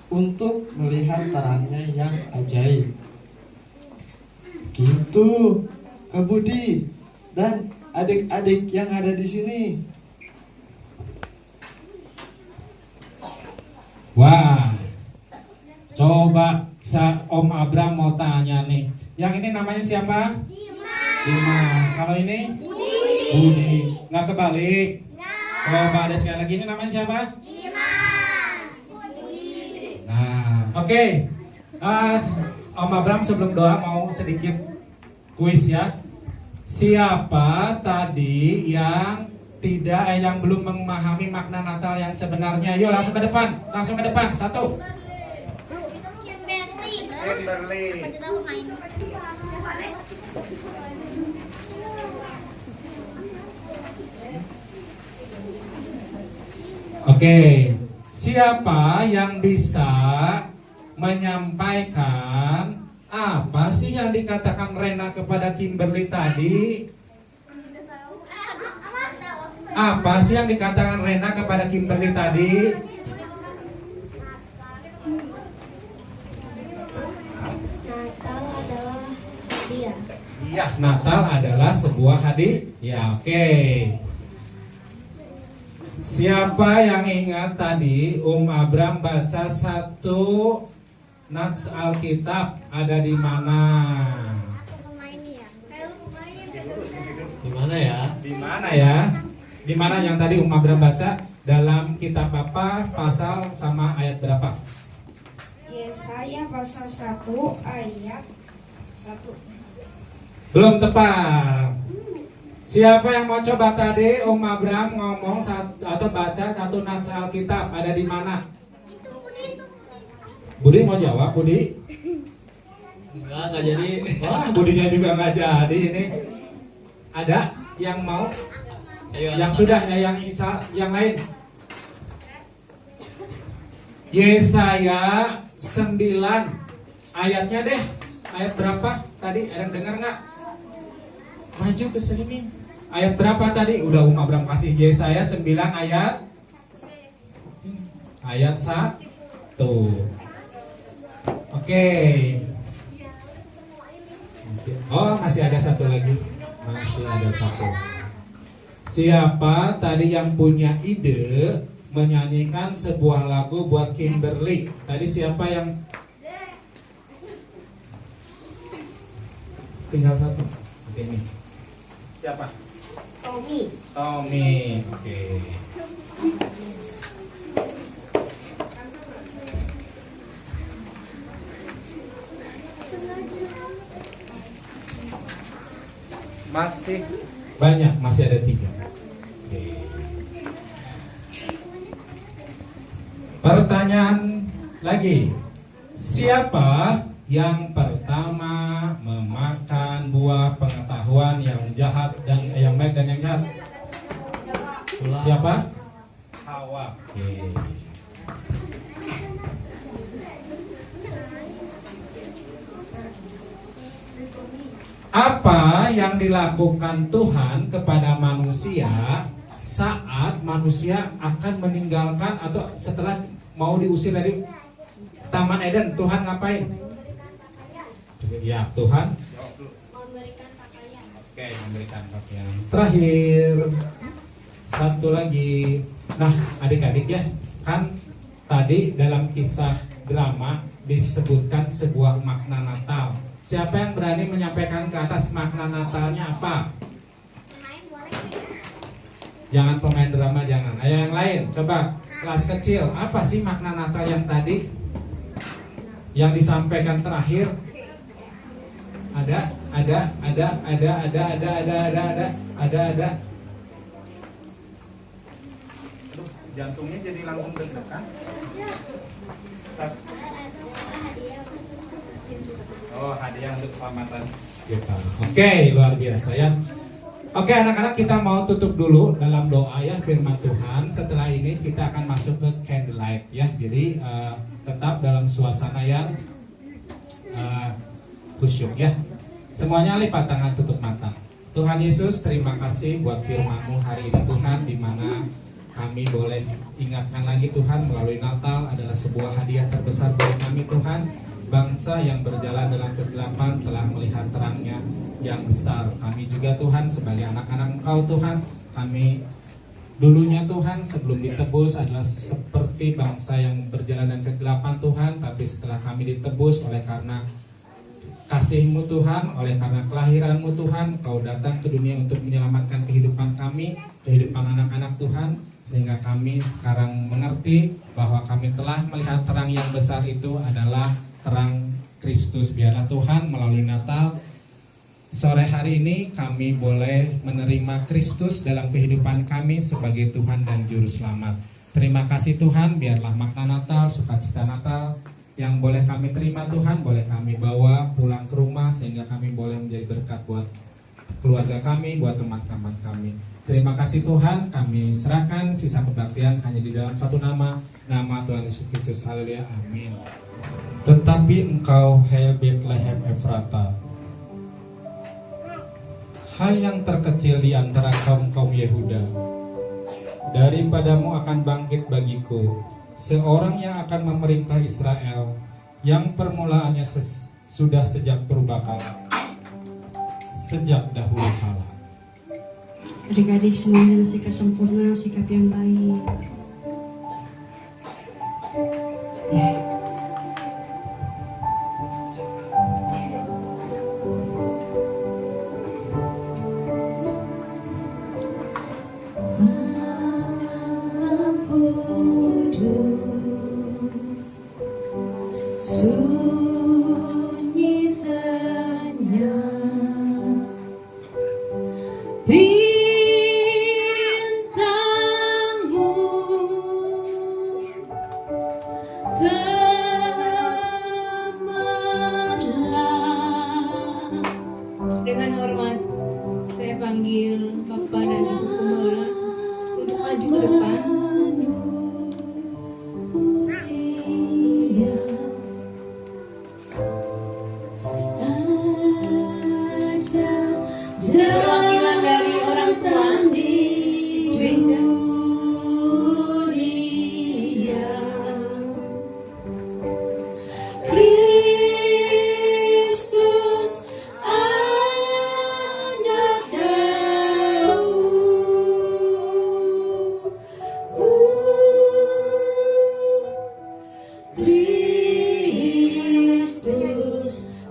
untuk melihat terangnya yang ajaib. Gitu, Kak Budi dan adik-adik yang ada di sini. Wah, coba Om Abram mau tanya nih. Yang ini namanya siapa? Dimas. Kalau ini? Budi. Nggak kebalik? Coba ada sekali lagi, ini namanya siapa? Nah, oke. Om Abram sebelum doa mau sedikit kuis ya. Siapa tadi yang yang belum memahami makna Natal yang sebenarnya? Yuk langsung ke depan, Satu. Kimberly. Oke, siapa yang bisa menyampaikan apa sih yang dikatakan Rena kepada Kimberly tadi? Apa sih yang dikatakan Rena kepada Kimberly tadi? Natal adalah hadiah. Iya, Natal adalah sebuah hadiah. Ya, oke. Siapa yang ingat tadi Abram baca satu nats Alkitab ada di mana? Di mana ya? Di mana ya? Di mana yang tadi Abram baca? Dalam kitab apa? Pasal sama ayat berapa? Yesaya pasal 1 ayat 1. Belum tepat. Siapa yang mau coba tadi Abram ngomong atau baca satu nats Alkitab ada di mana? Budi mau jawab, Budi? Enggak jadi. Wah, Budinya juga nggak jadi ini. Ada yang mau? Ayo, Yang sudah ya, yang lain. Yesaya 9 ayatnya deh. Ayat berapa tadi? Ada yang dengar nggak? Maju ke sini. Ayat berapa tadi? Udah Abram kasih. Yesaya 9 ayat 1. Oke. Oh, masih ada satu lagi. Masih ada satu. Siapa tadi yang punya ide menyanyikan sebuah lagu buat Kimberly? Tadi siapa yang? Tinggal satu. Oke nih. Siapa? Tommy. Oke. Masih banyak, masih ada 3. Oke. Pertanyaan lagi. Siapa yang pertama memakan buah pengetahuan yang jahat dan yang baik dan yang jahat? Siapa? Hawa. Oke. Apa yang dilakukan Tuhan kepada manusia saat manusia akan meninggalkan atau setelah mau diusir dari Taman Eden? Tuhan ngapain? Ya, Tuhan Memberikan pakaian. Oke, memberikan pakaian. Terakhir, satu lagi. Nah, adik-adik ya, kan tadi dalam kisah drama disebutkan sebuah makna Natal. Siapa yang berani menyampaikan ke atas makna Natalnya apa? Jangan pemain drama, jangan. Ayo yang lain, coba kelas kecil. Apa sih makna Natal yang tadi? Yang disampaikan terakhir? Ada. Aduh, jantungnya jadi langsung deg-degan. Oh, hadiah untuk keselamatan kita. Oke, luar biasa ya. Oke, anak-anak, kita mau tutup dulu dalam doa ya, firman Tuhan. Setelah ini kita akan masuk ke candlelight ya. Jadi tetap dalam suasana yang khusyuk ya. Semuanya lipat tangan, tutup mata. Tuhan Yesus, terima kasih buat firman-Mu hari ini Tuhan, di mana kami boleh ingatkan lagi Tuhan, melalui Natal adalah sebuah hadiah terbesar bagi kami Tuhan. Bangsa yang berjalan dalam kegelapan telah melihat terangnya yang besar. Kami juga Tuhan sebagai anak-anak Engkau Tuhan, kami dulunya Tuhan sebelum ditebus adalah seperti bangsa yang berjalan dalam kegelapan Tuhan. Tapi setelah kami ditebus oleh karena kasih-Mu Tuhan, oleh karena kelahiran-Mu Tuhan, Kau datang ke dunia untuk menyelamatkan kehidupan kami, kehidupan anak-anak Tuhan. Sehingga kami sekarang mengerti bahwa kami telah melihat terang yang besar itu adalah terang Kristus. Biarlah Tuhan melalui Natal sore hari ini kami boleh menerima Kristus dalam kehidupan kami sebagai Tuhan dan Juru Selamat. Terima kasih Tuhan, biarlah makna Natal, sukacita Natal yang boleh kami terima Tuhan, boleh kami bawa pulang ke rumah sehingga kami boleh menjadi berkat buat keluarga kami, buat teman-teman kami. Terima kasih Tuhan, kami serahkan sisa kebaktian hanya di dalam satu nama Tuhan Yesus Kristus. Haleluya, amin. Tetapi engkau, hai Bethlehem Efrata, hai yang terkecil di antara kaum-kaum Yehuda, daripadamu akan bangkit bagiku seorang yang akan memerintah Israel, yang permulaannya sudah sejak purbakala, sejak dahulu kala. Adik-adik semuanya dengan sikap sempurna, sikap yang baik. Sunyi senyap bintangmu gemerlap. Dengan hormat, saya panggil Bapak dan Ibu Pemula untuk maju ke depan. Perwakilan dari orang tua Ibu Beja. Kristus anak Daud, Kristus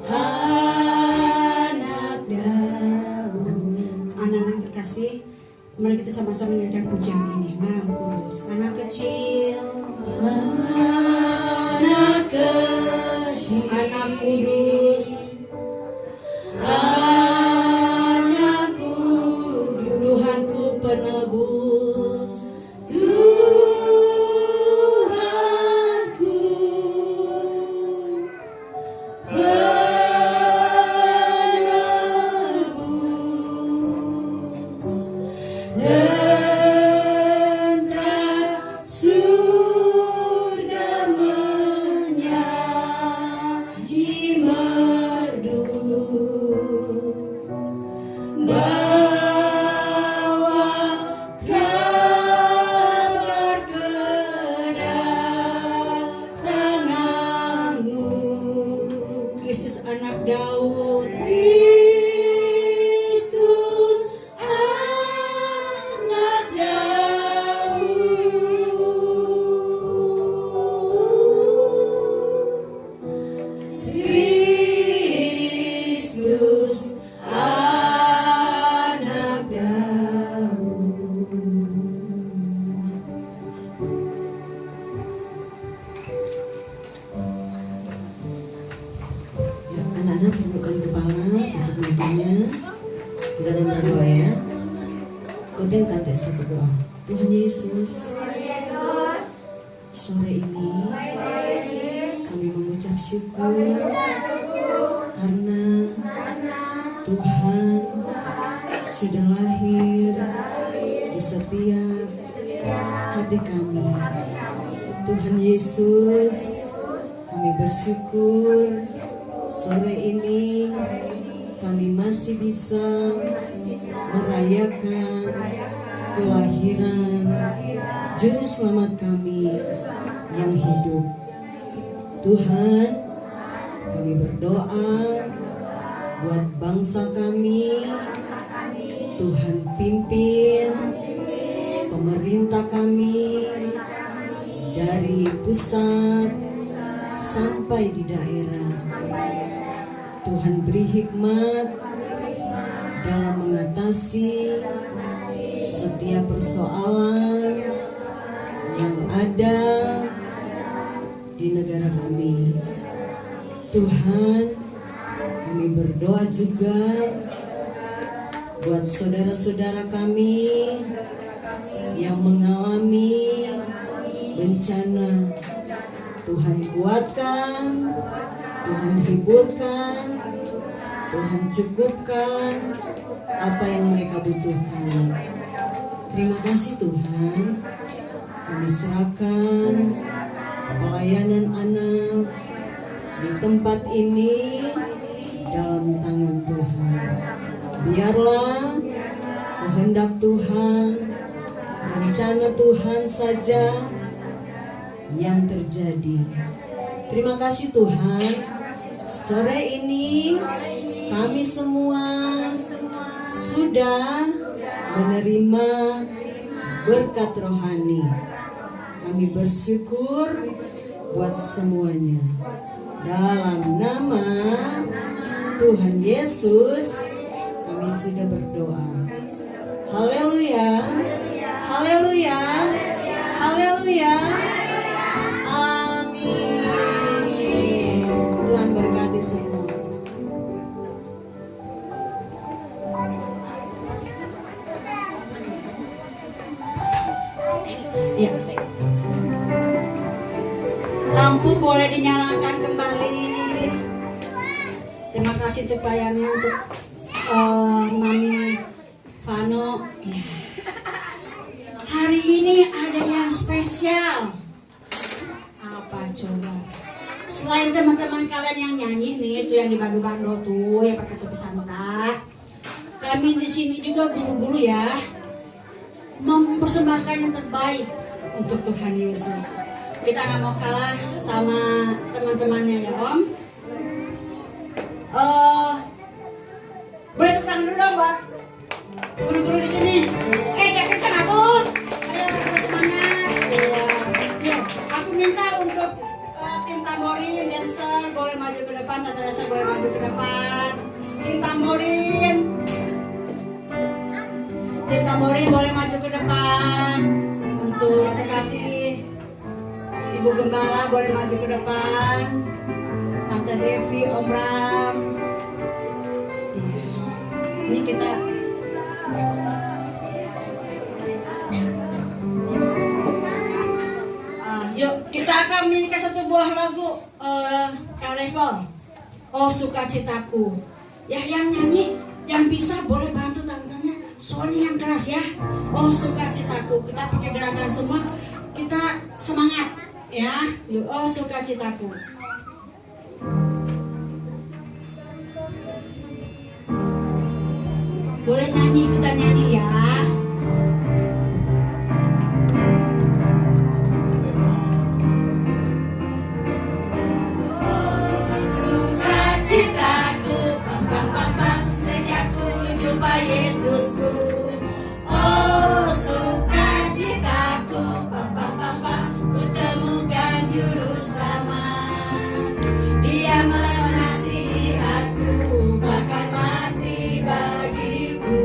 anak Daud. Anak-anak terkasih, mari kita sama-sama menyanyikan pujian ini. Maha Kudus, anak kecil, Anak kecil, anak kudus, anak kudus, Tuhanku penebus. Tuhanku penebus, tentara surga menyanyi merdu, bawa kabar kedatanganmu. Kristus anak Daud, Kristus anak Daud, Kristus anak Daud. Ya, anak-anak tundukkan kepala, tutup matanya. Kita akan berdoa ya. Ikutin tanda saya berdoa. Tuhan Yesus, sore ini kami mengucap syukur karena Tuhan sudah lahir di setiap hati kami. Tuhan Yesus, kami bersyukur sore ini kami masih bisa merayakan kelahiran Juru Selamat kami yang hidup. Tuhan, kami berdoa buat bangsa kami. Tuhan pimpin pemerintah kami dari pusat sampai di daerah. Tuhan beri hikmat dalam mengatasi setiap persoalan yang ada di negara kami. Tuhan, kami berdoa juga buat saudara-saudara kami yang mengalami bencana. Tuhan kuatkan, Tuhan hiburkan, Tuhan cukupkan apa yang mereka butuhkan. Terima kasih Tuhan. Kami serahkan pelayanan anak di tempat ini dalam tangan Tuhan. Biarlah kehendak Tuhan, rencana Tuhan saja yang terjadi. Terima kasih Tuhan. Sore ini kami semua sudah menerima berkat rohani. Kami bersyukur buat semuanya. Dalam nama Tuhan Yesus kami sudah berdoa. Haleluya. Haleluya. Haleluya. Amin. Tuhan berkati semua. Ya. Lampu boleh dinyalakan kembali. Terima kasih untuk pelayannya untuk Mami Vano. Ya. Hari ini ada yang spesial. Apa coba? Selain teman-teman kalian yang nyanyi nih, itu yang di bando-bando tuh, yang pakai topi Santa. Kami di sini juga guru-guru ya, mempersembahkan yang terbaik untuk Tuhan Yesus. Kita nggak mau kalah sama teman-temannya ya Om. Boleh tepuk tangan dulu dong buat guru-guru di sini. Jangan kencang atuh. Ayo kita semangat. Iya. Yuk, aku minta untuk tim tamborin, dancer boleh maju ke depan, tata dancer boleh maju ke depan. Tim tamborin boleh maju ke depan. Untuk terkasih Ibu Gembala boleh maju ke depan. Tante Devi, Om Ram. Ini kita yuk kita akan menyanyikan satu buah lagu Kak Revel. Oh Sukacitaku. Ya yang nyanyi, yang bisa boleh bantu tantenya. Soalnya yang keras ya. Oh Sukacitaku. Kita pakai gerakan semua. Kita semangat ya. Yuk oh Sukacitaku. Boleh nyanyi, ikutan nyanyi ya. Sukacitaku, pam pam pam pam, sejak ku jumpa Yesusku. Oh sukacitaku, pam pam pam pam, ku temukan Juru Selamat. Dia mengasihi aku, bahkan mati bagiku.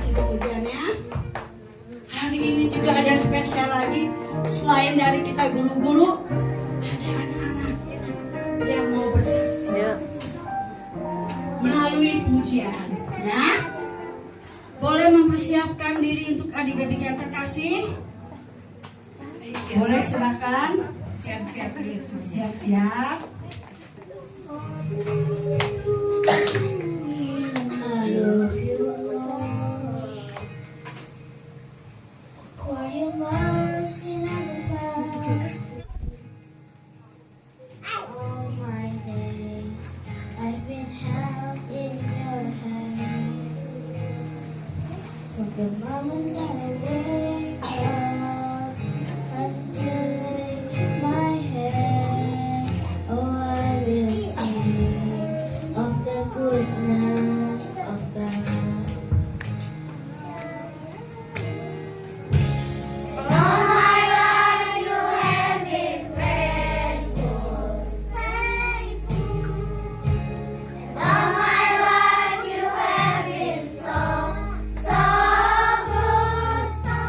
kasih kemudiannya. Hari ini juga ada spesial lagi. Selain dari kita guru-guru, ada anak-anak yang mau bersaksi melalui pujian. Ya, boleh mempersiapkan diri untuk adik-adik yang terkasih. Boleh, silakan. Siap-siap dulu semua. Siap-siap. I love you, for your mercy never fails. All my days I've been held in your hand. From the moment that I wake up until I lay my head, oh, I will sing of the goodness of God. All my life you have been faithful, faithful. All my life you have been so, so good, so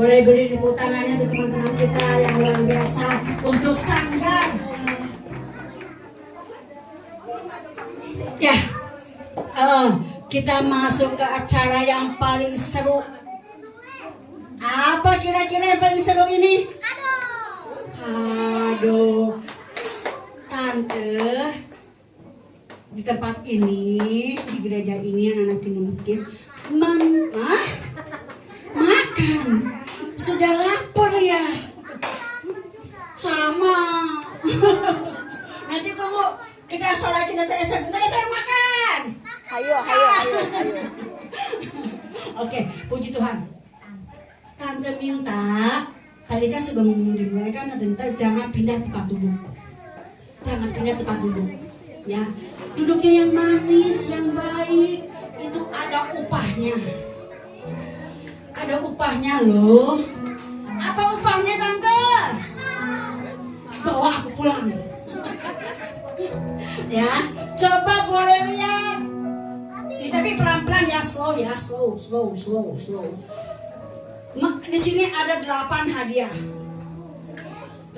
Boleh beri tepuk tangannya untuk teman-teman kita yang luar biasa untuk Sanggar. Ya, kita masuk ke acara yang paling seru. Apa kira-kira yang paling seru ini? Aduh, Tante, di tempat ini, di gereja ini anak-anak Kinukis makan. Sudah lapar ya? Sama. Nanti tunggu, kita solatin Tante Esther makan. Ayo. Oke, puji Tuhan. Tante minta, tadi kan sebelum dimulai kan Tante minta jangan pindah tempat duduk. Jangan pindah tempat duduk. Ya, duduknya yang manis, yang baik, itu ada upahnya. Ada upahnya loh. Apa upahnya Tante? Bawa aku pulang. Ya, coba boleh lihat. Tapi pelan-pelan ya, slow. Di sini ada 8 hadiah.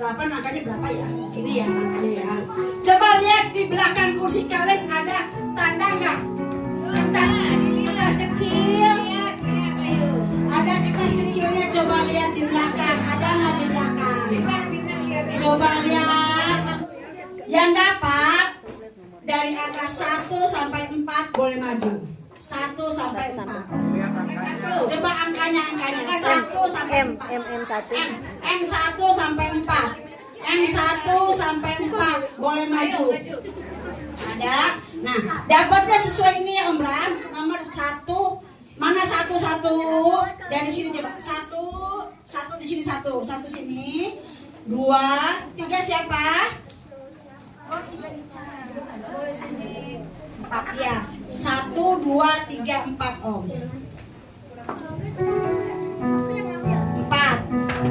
8 angkanya berapa ya? Ini ya tandanya ya. Coba lihat di belakang kursi kalian ada tanda nggak? Kertas kecil. Ada kertas kecilnya, coba lihat di belakang. Ada nggak di belakang? Coba lihat. Yang dapat dari angka 1 sampai 4 boleh maju. 1 sampai 4. Coba angkanya 1 sampai 4. M1 sampai 4. M1 sampai 4 boleh maju. Ada. Nah, dapatnya sesuai ini ya Om Bram. Nomor 1. Mana 1 dari sini coba. 1 di sini 1 sini. 2, 3 siapa? Oh, 3 boleh sini. 4 ya. 1, 2, 3, 4 Om. 4.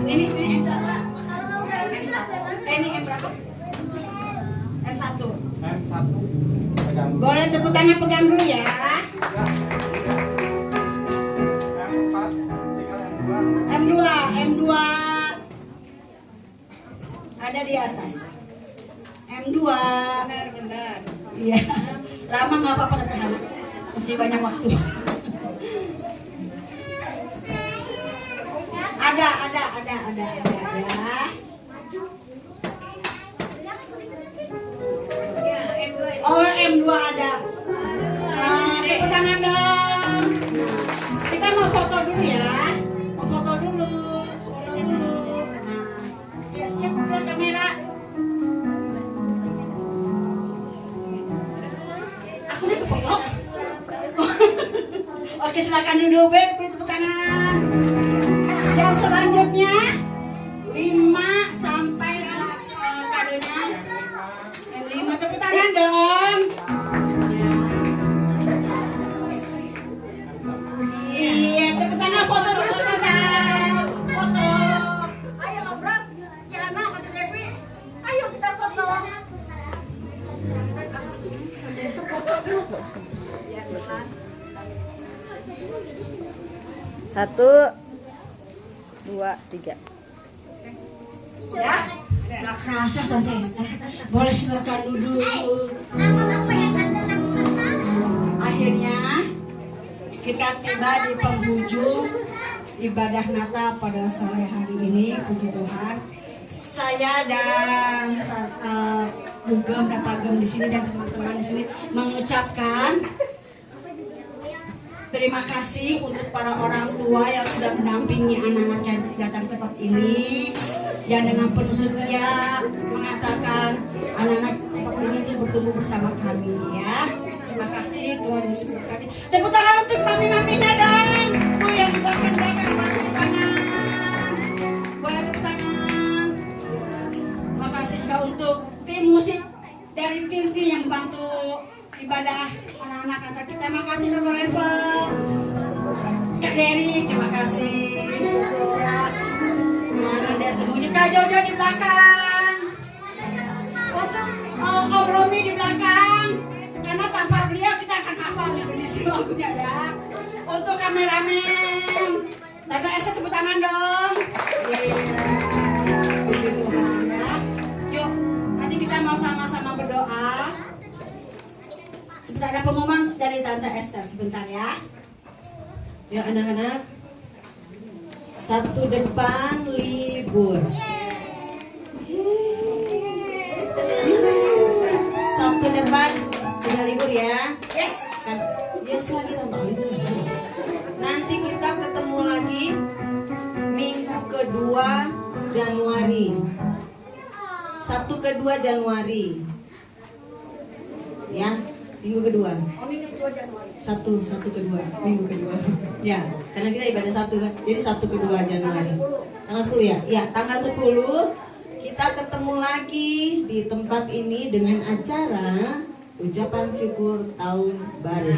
Ini M1. Ini M berapa? M1. Boleh tepuk tangan pegang dulu ya. M2 ada di atas. M2 benar. Iya. Lama nggak apa-apa ketahan. Masih banyak waktu. Ada ya. Oh, M2 ada. Tepuk tangan dong. Kita mau foto dulu ya. Foto dulu. Nah, ya siap ke kamera. Aku nih ke foto. Oke, silakan duduk, beri tepuk tangan. Yang selanjutnya 5 sampai kadonya. M5 tepuk tangan dong. Iya, tepuk tangan, foto dulu sebentar. Foto. Ayo ngobrol. Jangan kata Devi. Ayo kita foto. 1, 2, 3. Ya, nggak kerasa Tante Esther. Boleh silakan duduk. Akhirnya kita tiba di penghujung ibadah Natal pada sore hari ini. Puji Tuhan, saya dan Bugem dan Pagem di sini dan teman-teman di sini mengucapkan terima kasih untuk para orang tua yang sudah mendampingi anak-anaknya datang ke tempat ini, yang dengan penuh setia mengantarkan anak-anak tempat ini untuk bertumbuh bersama kami ya. Terima kasih, Tuhan Yesus memberkati. Tepuk tangan untuk mami-maminya dan tuh yang di belakang-belakang, boleh tepuk tangan. Boleh tepuk tangan. Terima kasih juga untuk tim musik dari Tinsi yang membantu ibadah anak-anak kata kita. Terima kasih Dr. Level, Kak Dery, terima kasih ya. Mana dia semuanya, Kak Jojo di belakang, untuk Om Romi di belakang, karena tanpa beliau kita akan hafal di kondisi lagunya ya. Untuk kameramen Tante Esa tepuk tangan dong. Iya. Puji Tuhan ya. Yuk, nanti kita mau sama-sama berdoa. Sebentar ada pengumuman dari Tante Esther sebentar ya. Ya anak-anak, Sabtu depan libur. Sabtu depan sudah libur ya. Yes. Yes lagi tante libur. Yes. Nanti kita ketemu lagi minggu kedua Januari. Sabtu kedua Januari. Ya, minggu kedua. Sabtu kedua, minggu kedua. Ya, karena kita ibadah Sabtu kan. Jadi Sabtu kedua Januari. Tanggal 10 ya? Ya, tanggal 10 kita ketemu lagi di tempat ini dengan acara ucapan syukur tahun baru.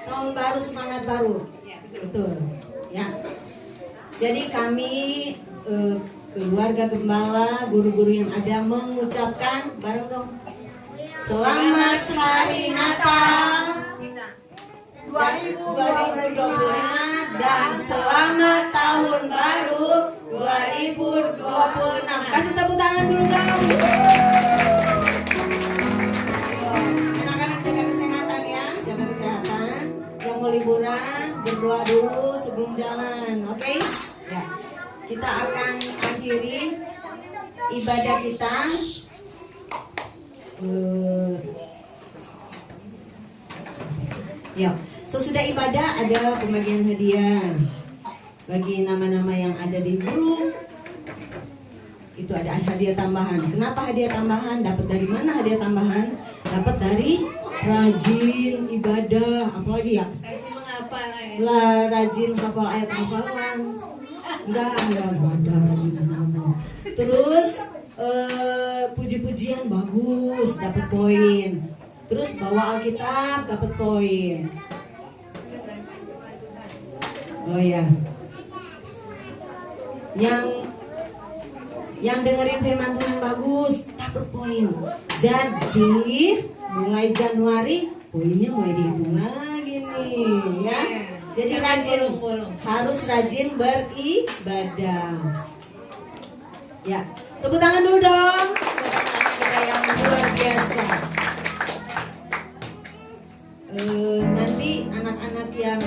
Tahun baru, semangat baru. Betul. Ya. Jadi kami keluarga gembala, guru-guru yang ada mengucapkan bareng dong. Selamat Hari Natal 2025 dan selamat Tahun Baru 2026. Kasih tepuk tangan dulu dong. Anak-anak jaga kesehatan ya, jaga kesehatan. Yang mau liburan berdoa dulu sebelum jalan, oke? Ya. Kita akan akhiri ibadah kita. Ya, sesudah ibadah ada pembagian hadiah bagi nama-nama yang ada di grup. Itu ada hadiah tambahan. Kenapa hadiah tambahan? Dapat dari mana hadiah tambahan? Dapat dari rajin ibadah, apalagi ya? Rajin menghafal ayat. Lah, rajin hafal ayat hafalan. Enggak ada rajin menghafal. Terus puji-pujian bagus, dapat poin. Terus bawa Alkitab, dapat poin. Oh ya. Yang dengerin firman Tuhan bagus, dapat poin. Jadi mulai Januari poinnya mulai dihitung lagi nih, ya. Jadi rajin, harus rajin beribadah. Ya, tepuk tangan dulu dong buat anak-anak kita yang luar biasa. Nanti anak-anak yang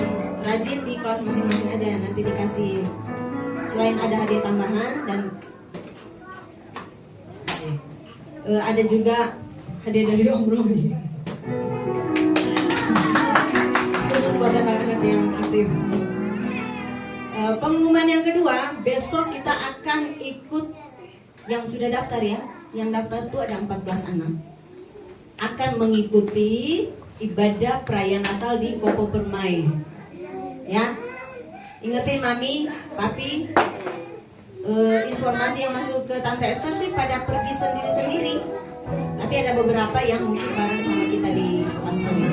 rajin di kelas masing-masing aja, nanti dikasih selain ada hadiah tambahan dan ada juga hadiah dari Om Romi. Khusus buat anak-anak yang aktif. Pengumuman yang kedua, besok kita akan ikut yang sudah daftar ya. Yang daftar itu ada 14 anak. Akan mengikuti ibadah perayaan Natal di Kopo Permai. Ya. Ingetin Mami, Papi, informasi yang masuk ke Tante Esther sih pada pergi sendiri-sendiri. Tapi ada beberapa yang mungkin bareng sama kita di pastori.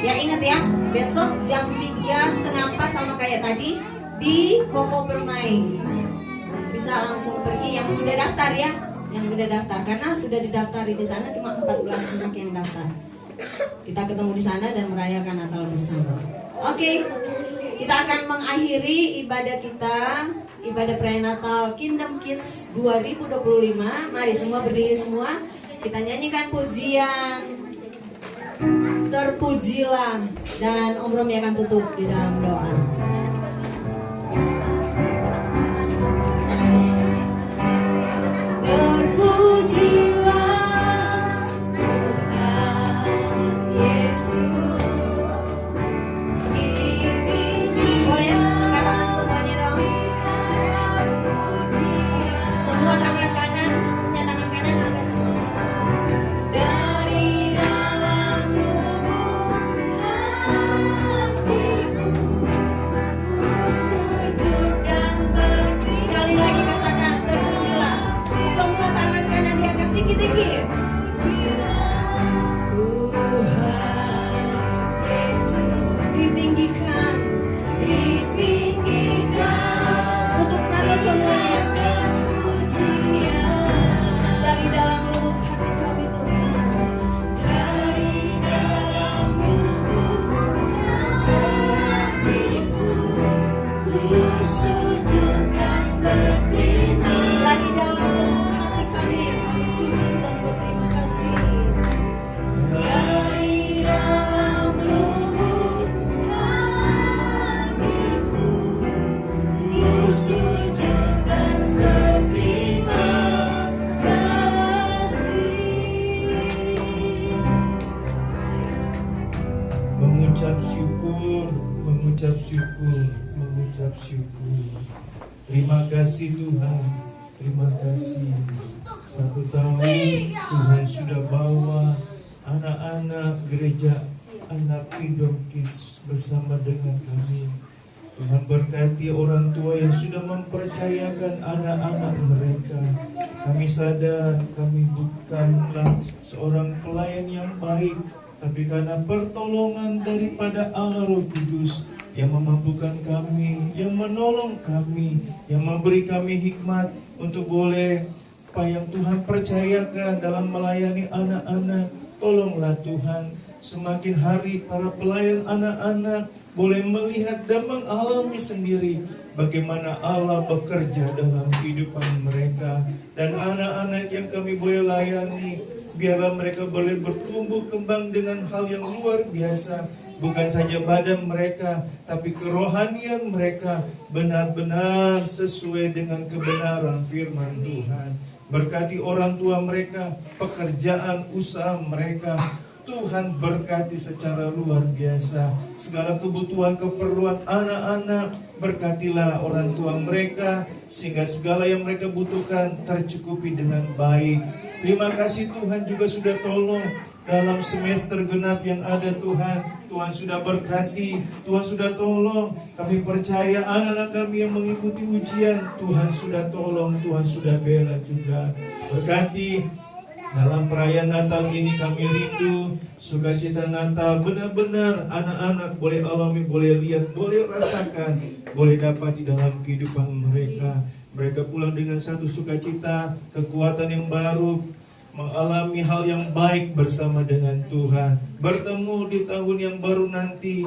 Ya ingat ya, besok jam 3:30 sama kayak tadi di Kopo Permai. Bisa langsung pergi yang sudah daftar ya, yang sudah daftar karena sudah didaftar di sana cuma 14 anak yang daftar. Kita ketemu di sana dan merayakan Natal bersama. Oke. Kita akan mengakhiri ibadah kita, ibadah perayaan Natal Kingdom Kids 2025. Mari semua berdiri semua. Kita nyanyikan pujian Terpujilah, dan Om Romi akan tutup di dalam doa. bersyukur. Terima kasih Tuhan, terima kasih. 1 tahun Tuhan sudah bawa anak-anak gereja, anak Kingdom Kids bersama dengan kami. Tuhan berkati orang tua yang sudah mempercayakan anak-anak mereka. Kami sadar kami bukanlah seorang pelayan yang baik, tapi karena pertolongan daripada Allah Roh Kudus yang memampukan kami, yang menolong kami, yang memberi kami hikmat untuk boleh apa yang Tuhan percayakan dalam melayani anak-anak. Tolonglah Tuhan, semakin hari para pelayan anak-anak boleh melihat dan mengalami sendiri bagaimana Allah bekerja dalam kehidupan mereka. Dan anak-anak yang kami boleh layani, biarlah mereka boleh bertumbuh kembang dengan hal yang luar biasa. Bukan saja badan mereka, tapi kerohanian mereka benar-benar sesuai dengan kebenaran firman Tuhan. Berkati orang tua mereka, pekerjaan usaha mereka, Tuhan berkati secara luar biasa. Segala kebutuhan keperluan anak-anak, berkatilah orang tua mereka, sehingga segala yang mereka butuhkan tercukupi dengan baik. Terima kasih Tuhan juga sudah tolong dalam semester genap yang ada Tuhan. Tuhan sudah berkati, Tuhan sudah tolong. Kami percaya anak-anak kami yang mengikuti ujian, Tuhan sudah tolong, Tuhan sudah bela juga. Berkati dalam perayaan Natal ini kami rindu sukacita Natal. Benar-benar anak-anak boleh alami, boleh lihat, boleh rasakan, boleh dapat di dalam kehidupan mereka. Mereka pulang dengan satu sukacita, kekuatan yang baru, mengalami hal yang baik bersama dengan Tuhan. Bertemu di tahun yang baru nanti,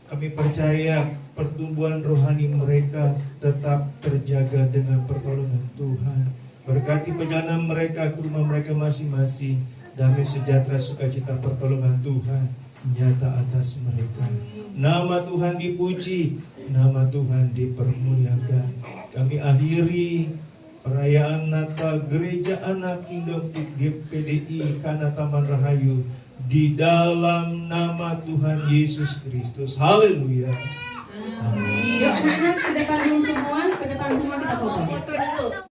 kami percaya pertumbuhan rohani mereka tetap terjaga dengan pertolongan Tuhan. Berkati perjalanan mereka ke rumah mereka masing-masing. Damai sejahtera sukacita pertolongan Tuhan nyata atas mereka. Nama Tuhan dipuji, nama Tuhan dipermuliakan. Kami akhiri perayaan Natal Gereja Anak Kingdom GPDI Kana Taman Rahayu di dalam nama Tuhan Yesus Kristus. Haleluya. Yuk anak-anak ke depan semua kita foto.